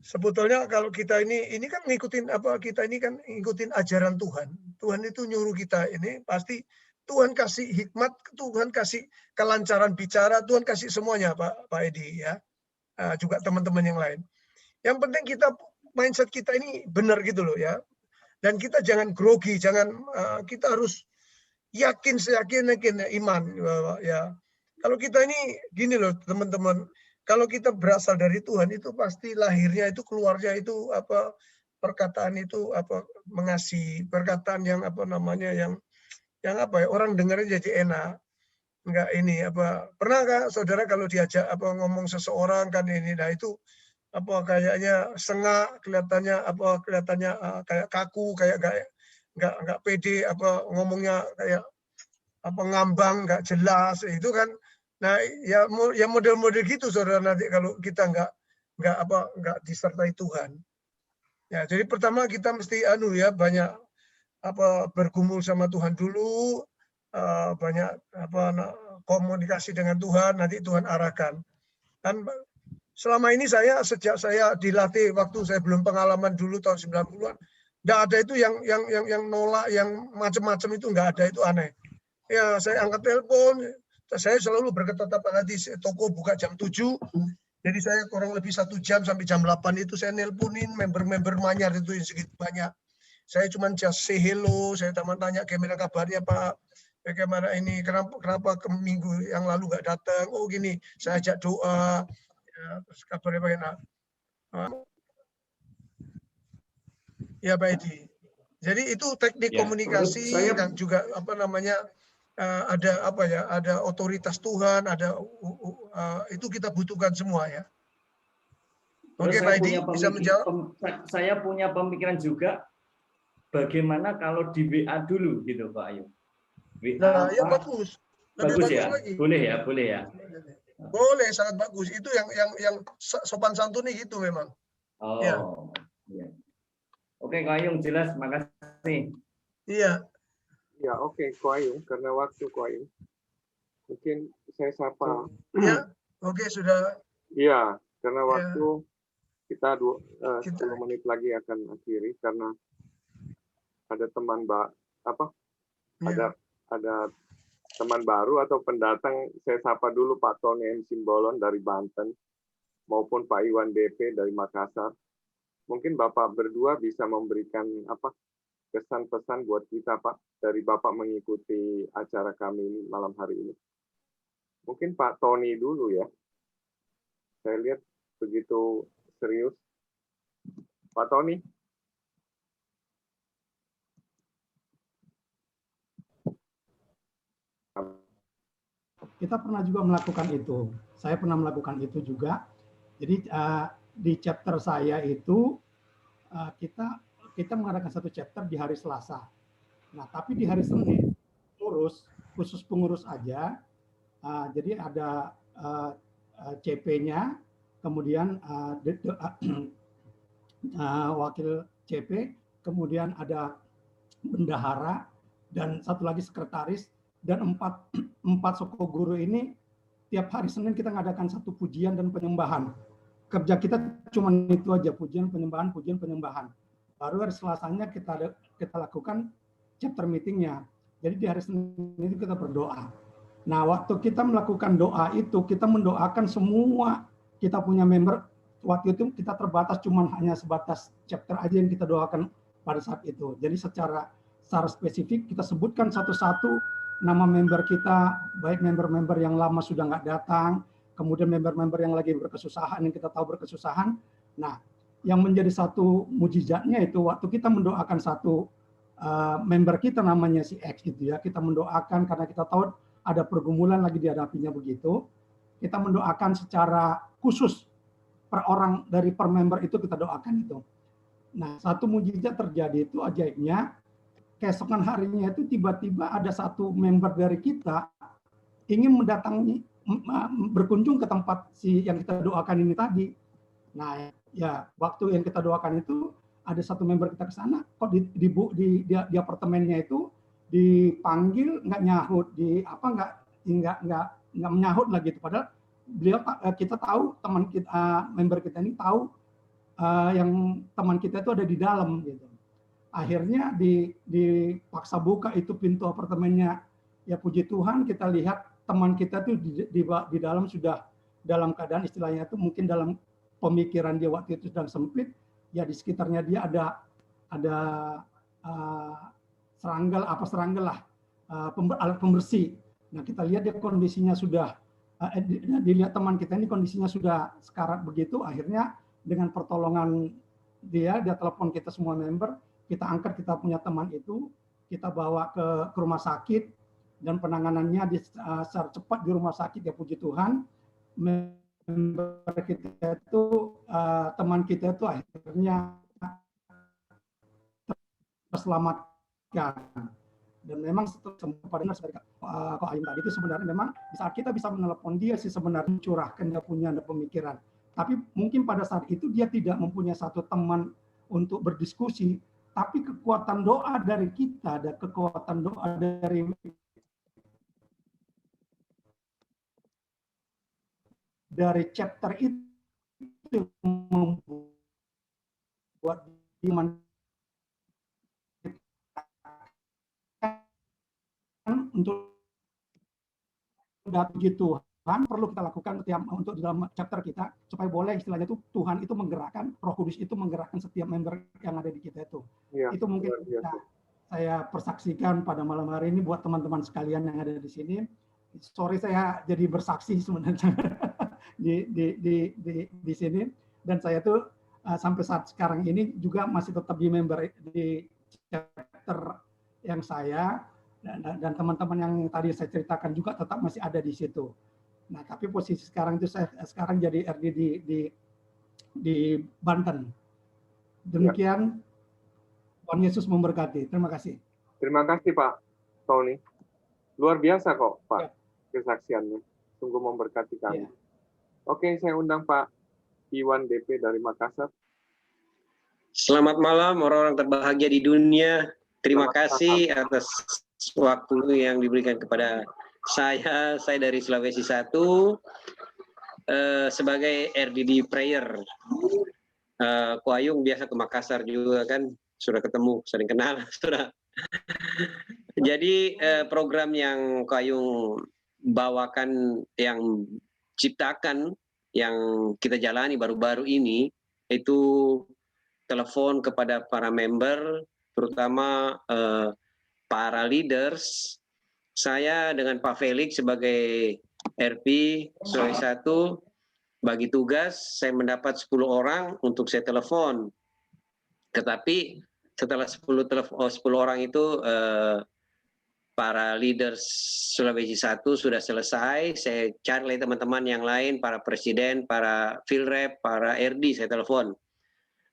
sebetulnya kalau kita ini kan ngikutin kita ini kan ngikutin ajaran Tuhan. Tuhan itu nyuruh kita ini pasti Tuhan kasih hikmat, Tuhan kasih kelancaran bicara, Tuhan kasih semuanya Pak Edi ya. Juga teman-teman yang lain. Yang penting kita mindset kita ini benar gitu loh ya. Dan kita jangan grogi, kita harus yakin iman ya. Kalau kita ini gini loh teman-teman, kalau kita berasal dari Tuhan itu pasti lahirnya itu keluarnya itu perkataan itu mengasihi, perkataan yang yang orang dengarnya jadi enak. Enggak ini pernah nggak saudara kalau diajak ngomong seseorang kan ini, nah itu kayaknya sengak, kelihatannya kayak kaku, kayak nggak pede, ngomongnya kayak ngambang, nggak jelas itu kan. Nah ya model-model gitu saudara, nanti kalau kita nggak disertai Tuhan. Ya, jadi pertama kita mesti banyak bergumul sama Tuhan dulu, banyak komunikasi dengan Tuhan, nanti Tuhan arahkan. Dan selama ini sejak saya dilatih waktu saya belum pengalaman dulu tahun 90-an, nggak ada itu yang nolak, yang macam-macam itu nggak ada, itu aneh. Ya, saya angkat telepon, saya selalu berketetapan hati, toko buka jam 7, jadi saya kurang lebih 1 jam sampai jam 8 itu saya nelponin member-member Manyar itu yang segitu banyak. Saya cuma just say hello, saya tanya gimana kabarnya Pak, bagaimana ini, kenapa ke minggu yang lalu nggak datang, oh gini, saya ajak doa, ya, terus kabarnya bagaimana. Ya Pak Edi. Jadi itu teknik komunikasi dan juga ada otoritas Tuhan, itu kita butuhkan semua ya. Oke Pak Edi, bisa menjawab? Saya punya pemikiran juga, bagaimana kalau di WA dulu gitu Pak Ayu. WA ya bagus. Bagus ya? Lagi. Boleh ya? Boleh, sangat bagus. Itu yang sopan santun gitu memang. Oh. Ya. Oke, Ko Ayung jelas, makasih. Iya. Ya, oke, Ko Ayung, karena waktu Ko Ayung. Mungkin saya sapa. Ya, oke, sudah. Iya, karena waktu kita 10 menit lagi akan akhiri karena ada teman ada teman baru atau pendatang. Saya sapa dulu Pak Tony M. Simbolon dari Banten maupun Pak Iwan DP dari Makassar. Mungkin Bapak berdua bisa memberikan kesan pesan buat kita Pak dari Bapak mengikuti acara kami ini malam hari ini. Mungkin Pak Tony dulu ya. Saya lihat begitu serius. Pak Tony. Kita pernah juga melakukan itu. Saya pernah melakukan itu juga. Jadi di chapter saya itu kita mengadakan satu chapter di hari Selasa. Nah, tapi di hari Senin khusus pengurus aja. Jadi ada CP-nya, kemudian wakil CP, kemudian ada bendahara dan satu lagi sekretaris, dan empat soko guru ini tiap hari Senin kita mengadakan satu pujian dan penyembahan. Kerja kita cuma itu aja, pujian penyembahan. Baru hari Selasanya kita lakukan chapter meetingnya. Jadi di hari Senin itu kita berdoa. Nah, waktu kita melakukan doa itu, kita mendoakan semua kita punya member. Waktu itu kita terbatas hanya sebatas chapter aja yang kita doakan pada saat itu. Jadi secara spesifik kita sebutkan satu-satu nama member kita, baik member-member yang lama sudah nggak datang, kemudian member-member yang lagi berkesusahan, yang kita tahu berkesusahan. Nah, yang menjadi satu mujizatnya itu waktu kita mendoakan satu member kita namanya si X gitu ya, kita mendoakan karena kita tahu ada pergumulan lagi dihadapinya begitu, kita mendoakan secara khusus per orang dari per member itu kita doakan itu. Nah, satu mujizat terjadi itu ajaibnya, keesokan harinya itu tiba-tiba ada satu member dari kita ingin berkunjung ke tempat yang kita doakan ini tadi. Nah, ya waktu yang kita doakan itu ada satu member kita ke sana, kok di apartemennya itu dipanggil nggak nyahut, nggak menyahut lagi itu. Padahal kita tahu teman kita, member kita ini tahu yang teman kita itu ada di dalam gitu. Akhirnya dipaksa buka itu pintu apartemennya. Ya puji Tuhan kita lihat teman kita tuh di dalam sudah dalam keadaan istilahnya itu mungkin dalam pemikiran dia waktu itu sedang sempit, ya di sekitarnya dia ada serangga lah, alat pembersih. Nah kita lihat dia kondisinya sudah dilihat teman kita ini kondisinya sudah sekarat begitu. Akhirnya dengan pertolongan dia telepon kita semua member, kita angkat kita punya teman itu, kita bawa ke rumah sakit dan penanganannya secara cepat di rumah sakit, ya puji Tuhan. Member kita itu teman kita itu akhirnya terselamatkan. Dan memang pada Ko Ayung tadi itu sebenarnya memang saat kita bisa menelepon dia sih sebenarnya curahkan dia punya pemikiran. Tapi mungkin pada saat itu dia tidak mempunyai satu teman untuk berdiskusi, tapi kekuatan doa dari kita, ada kekuatan doa dari chapter itu membuat iman untuk puji Tuhan perlu kita lakukan untuk di dalam chapter kita supaya boleh istilahnya itu Tuhan itu menggerakkan, Roh Kudus itu menggerakkan setiap member yang ada di kita itu. Ya, itu mungkin bisa saya persaksikan pada malam hari ini buat teman-teman sekalian yang ada di sini. Sorry saya jadi bersaksi sebenarnya di sini, dan saya tuh sampai saat sekarang ini juga masih tetap di member di chapter yang saya dan teman-teman yang tadi saya ceritakan juga tetap masih ada di situ. Nah, tapi posisi sekarang itu saya sekarang jadi RD di Banten. Demikian, Tuhan Yesus memberkati. Terima kasih. Terima kasih Pak Tony. Luar biasa kok Pak kesaksiannya. Sungguh memberkati kami. Oke, saya undang Pak Iwan DP dari Makassar. Selamat malam orang-orang terbahagia di dunia. Terima kasih atas waktu yang diberikan kepada saya dari Sulawesi 1 sebagai RDD Prayer. Ko Ayung biasa ke Makassar juga kan, sudah ketemu, sering kenal, sudah. Jadi program yang Ko Ayung bawakan, yang ciptakan, yang kita jalani baru-baru ini, itu telepon kepada para member, terutama para leaders. Saya dengan Pak Felix sebagai RP Sulawesi 1 bagi tugas, saya mendapat 10 orang untuk saya telepon. Tetapi setelah 10 orang itu para leaders Sulawesi 1 sudah selesai, saya cari teman-teman yang lain, para presiden, para field rep, para RD, saya telepon.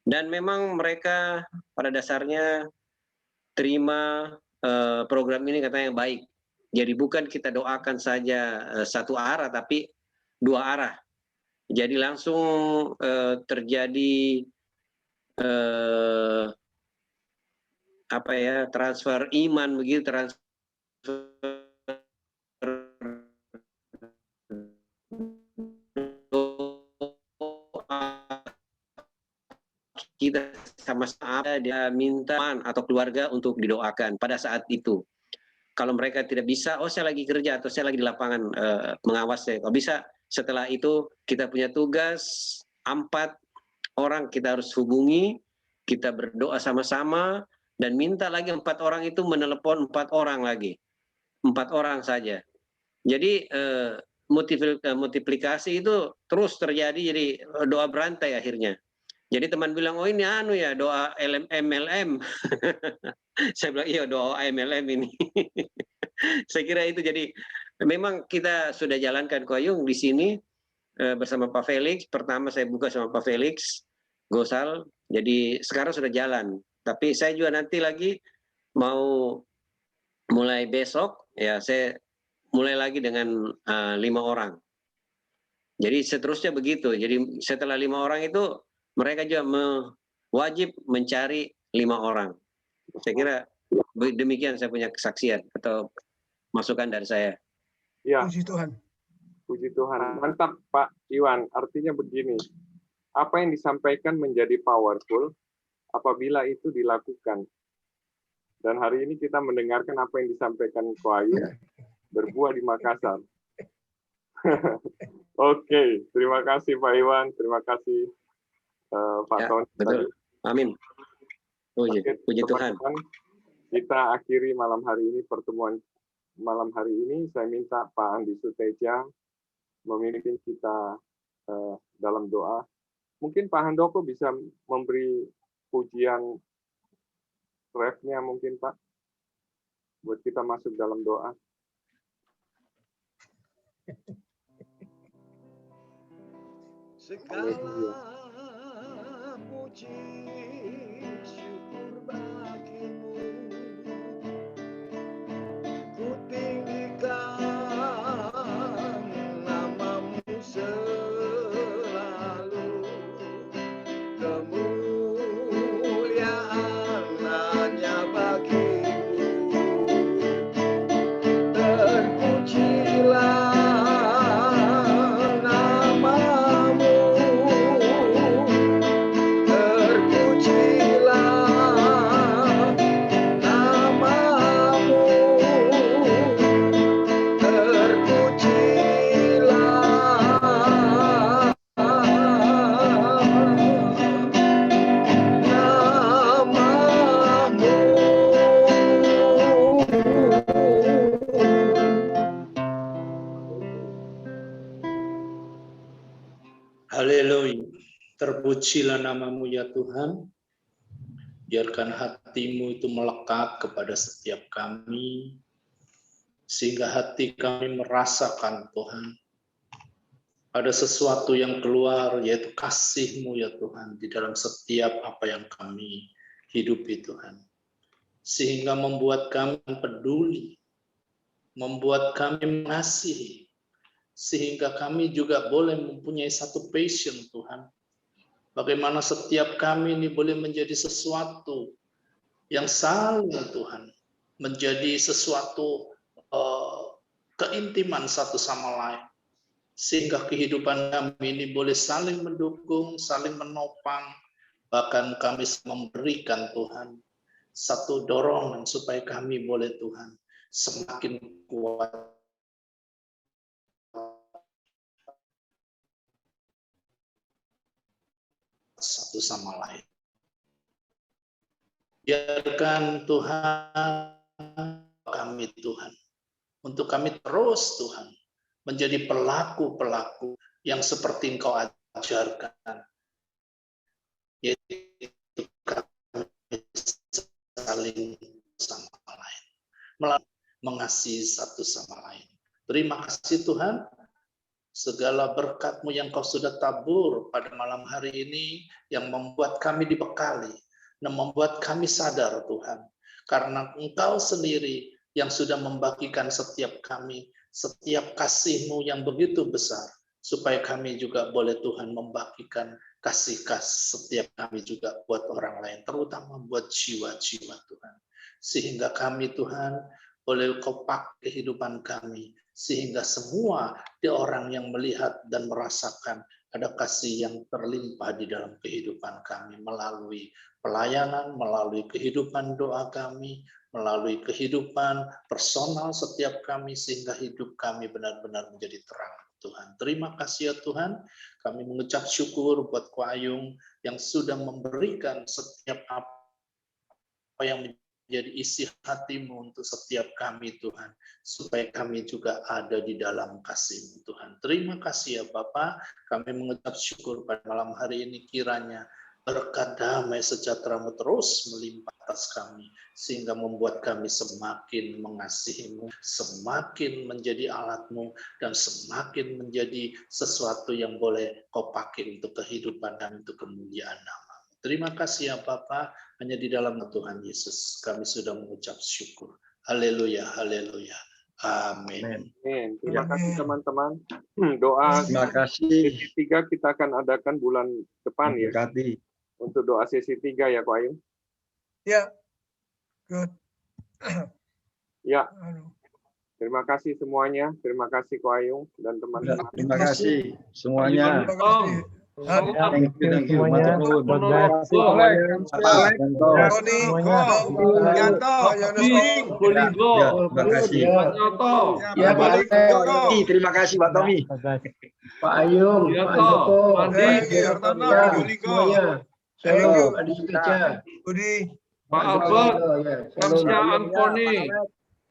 Dan memang mereka pada dasarnya terima program ini katanya baik. Jadi bukan kita doakan saja satu arah, tapi dua arah. Jadi langsung terjadi transfer iman begitu, transfer kita sama-sama dia minta atau keluarga untuk didoakan pada saat itu. Kalau mereka tidak bisa, saya lagi kerja atau saya lagi di lapangan mengawas. Kalau bisa setelah itu kita punya tugas 4 orang kita harus hubungi, kita berdoa sama-sama dan minta lagi 4 orang itu menelepon 4 orang lagi, 4 orang saja. Jadi multiplikasi itu terus terjadi, jadi doa berantai akhirnya. Jadi teman bilang, oh ini doa MLM. Saya bilang, iya doa MLM ini. Saya kira itu, jadi memang kita sudah jalankan Ko Ayung di sini bersama Pak Felix. Pertama saya buka sama Pak Felix Gosal, jadi sekarang sudah jalan. Tapi saya juga nanti lagi mau mulai besok, ya saya mulai lagi dengan 5 orang. Jadi seterusnya begitu. Jadi setelah 5 orang itu, mereka juga wajib mencari 5 orang. Saya kira demikian saya punya kesaksian atau masukan dari saya. Ya. Puji Tuhan. Puji Tuhan. Mantap Pak Iwan. Artinya begini, apa yang disampaikan menjadi powerful apabila itu dilakukan. Dan hari ini kita mendengarkan apa yang disampaikan Ko Ayung berbuah di Makassar. Oke, terima kasih Pak Iwan, terima kasih Pak Tony. Betul. Amin. Puji Tuhan. Kita akhiri malam hari ini, pertemuan malam hari ini. Saya minta Pak Andi Suteja memimpin kita dalam doa. Mungkin Pak Handoko bisa memberi pujian refnya mungkin Pak, buat kita masuk dalam doa. Segala puji syukur bagimu, ku tinggikan namamu selalu. kemuliaan hanya bagimu. Terpujilah namamu, terpujilah namamu, terpujilah Haleluya. Terpujilah namamu ya Tuhan. Biarkan hatimu itu melekat kepada setiap kami, sehingga hati kami merasakan Tuhan, ada sesuatu yang keluar, yaitu kasih-Mu ya Tuhan, di dalam setiap apa yang kami hidupi Tuhan. Sehingga membuat kami peduli, membuat kami mengasihi, sehingga kami juga boleh mempunyai satu passion Tuhan. Bagaimana setiap kami ini boleh menjadi sesuatu yang saling Tuhan, menjadi sesuatu keintiman satu sama lain. Sehingga kehidupan kami ini boleh saling mendukung, saling menopang, bahkan kami memberikan Tuhan satu dorongan supaya kami boleh Tuhan semakin kuat satu sama lain. Biarkan Tuhan kami Tuhan, untuk kami terus Tuhan menjadi pelaku-pelaku yang seperti Engkau ajarkan, yaitu kami saling sama lain, mengasihi satu sama lain. Terima kasih Tuhan, segala berkat-Mu yang Kau sudah tabur pada malam hari ini, yang membuat kami dibekali, dan membuat kami sadar Tuhan, karena Engkau sendiri yang sudah membagikan setiap kami, setiap kasih-Mu yang begitu besar, supaya kami juga boleh Tuhan membagikan kasih setiap kami juga buat orang lain, terutama buat jiwa-jiwa Tuhan. Sehingga kami Tuhan boleh Kau pakai kehidupan kami, sehingga semua orang yang melihat dan merasakan ada kasih yang terlimpah di dalam kehidupan kami, melalui pelayanan, melalui kehidupan doa kami, melalui kehidupan personal setiap kami, sehingga hidup kami benar-benar menjadi terang Tuhan. Terima kasih ya Tuhan, kami mengucap syukur buat Ko Ayung yang sudah memberikan setiap apa yang menjadi isi hati-Mu untuk setiap kami Tuhan, supaya kami juga ada di dalam kasih-Mu Tuhan. Terima kasih ya Bapa, kami mengucap syukur pada malam hari ini, kiranya berkat damai sejahtera-Mu terus melimpah atas kami, sehingga membuat kami semakin mengasihi-Mu, semakin menjadi alat-Mu, dan semakin menjadi sesuatu yang boleh Kau pakai untuk kehidupan dan untuk kemuliaan nama. Terima kasih ya Bapa, hanya di dalam Tuhan Yesus kami sudah mengucap syukur. Haleluya, haleluya. Amin. Terima kasih teman-teman. Doa Terima kasih. sesi 3 kita akan adakan bulan depan ya. Untuk doa sesi 3 ya Ko Ayung. Ya, good. Ya. Terima kasih semuanya. Terima kasih Ko Ayung dan teman-teman. Terima kasih semuanya. Thank Thank you. semuanya. Terima kasih Terima kasih Pak Tommy. Pak Ayung, Pak Joko, semuanya. Shalom, adik gereja. Budi. Pak Albert, Kamsya Amponi.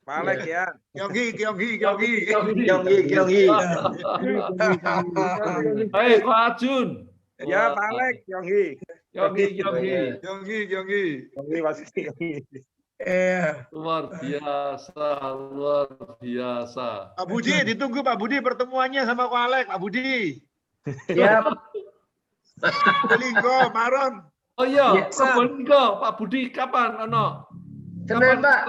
Pak Alex ya. Kyonggi. Hei, Ko Ajun. Ya, Pak Alex, Kyonggi. Luar biasa. Pak Budi, ditunggu Pak Budi pertemuannya sama Ko Alex, Pak Budi. Siap. Linggo, Maron. Oh iya, Probolinggo, Pak Budi kapan? Senin Pak.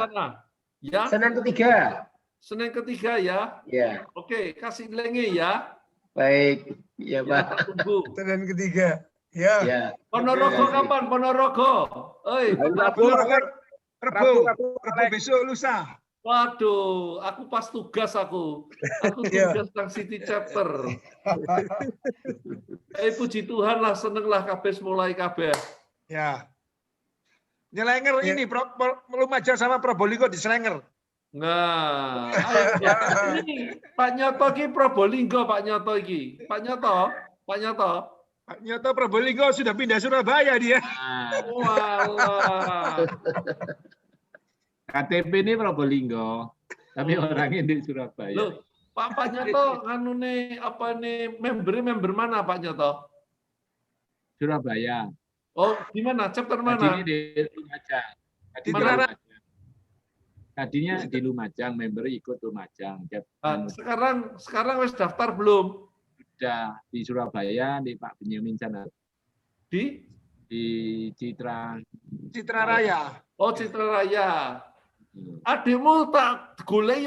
Ya. Senin ketiga. Senin ketiga ya. Ya. Oke, kasih lenge ya. Baik, ya Pak. Tunggu. Senin ketiga. Ya. Ponorogo kapan? Ponorogo. Oi, Rabu besok lusa. waduh, aku pas tugas aku. Aku tugas tentang City Chapter. Puji Tuhan lah, seneng lah kabeh mulai kabeh. Ya. Nyelenger ini Lumajang sama Probolinggo di Selenger. Nah, ini Pak Nyoto ki Probolinggo, Pak Nyoto iki. Pak Nyoto. Pak Nyoto Probolinggo sudah pindah Surabaya dia. Walah. KTP ini Probolinggo, tapi orangnya di Surabaya. Loh, Pak Nyoto nganu nih apa nih member mana Pak Nyoto? Surabaya. Oh, di mana? Chapter mana? Tadinya di Lumajang. Tadinya di Lumajang, member ikut Lumajang. Sekarang wis daftar belum? Sudah di Surabaya, di Pak Benyamin sana. Di Citra Raya. Oh, Citra Raya. Adikmu tak golek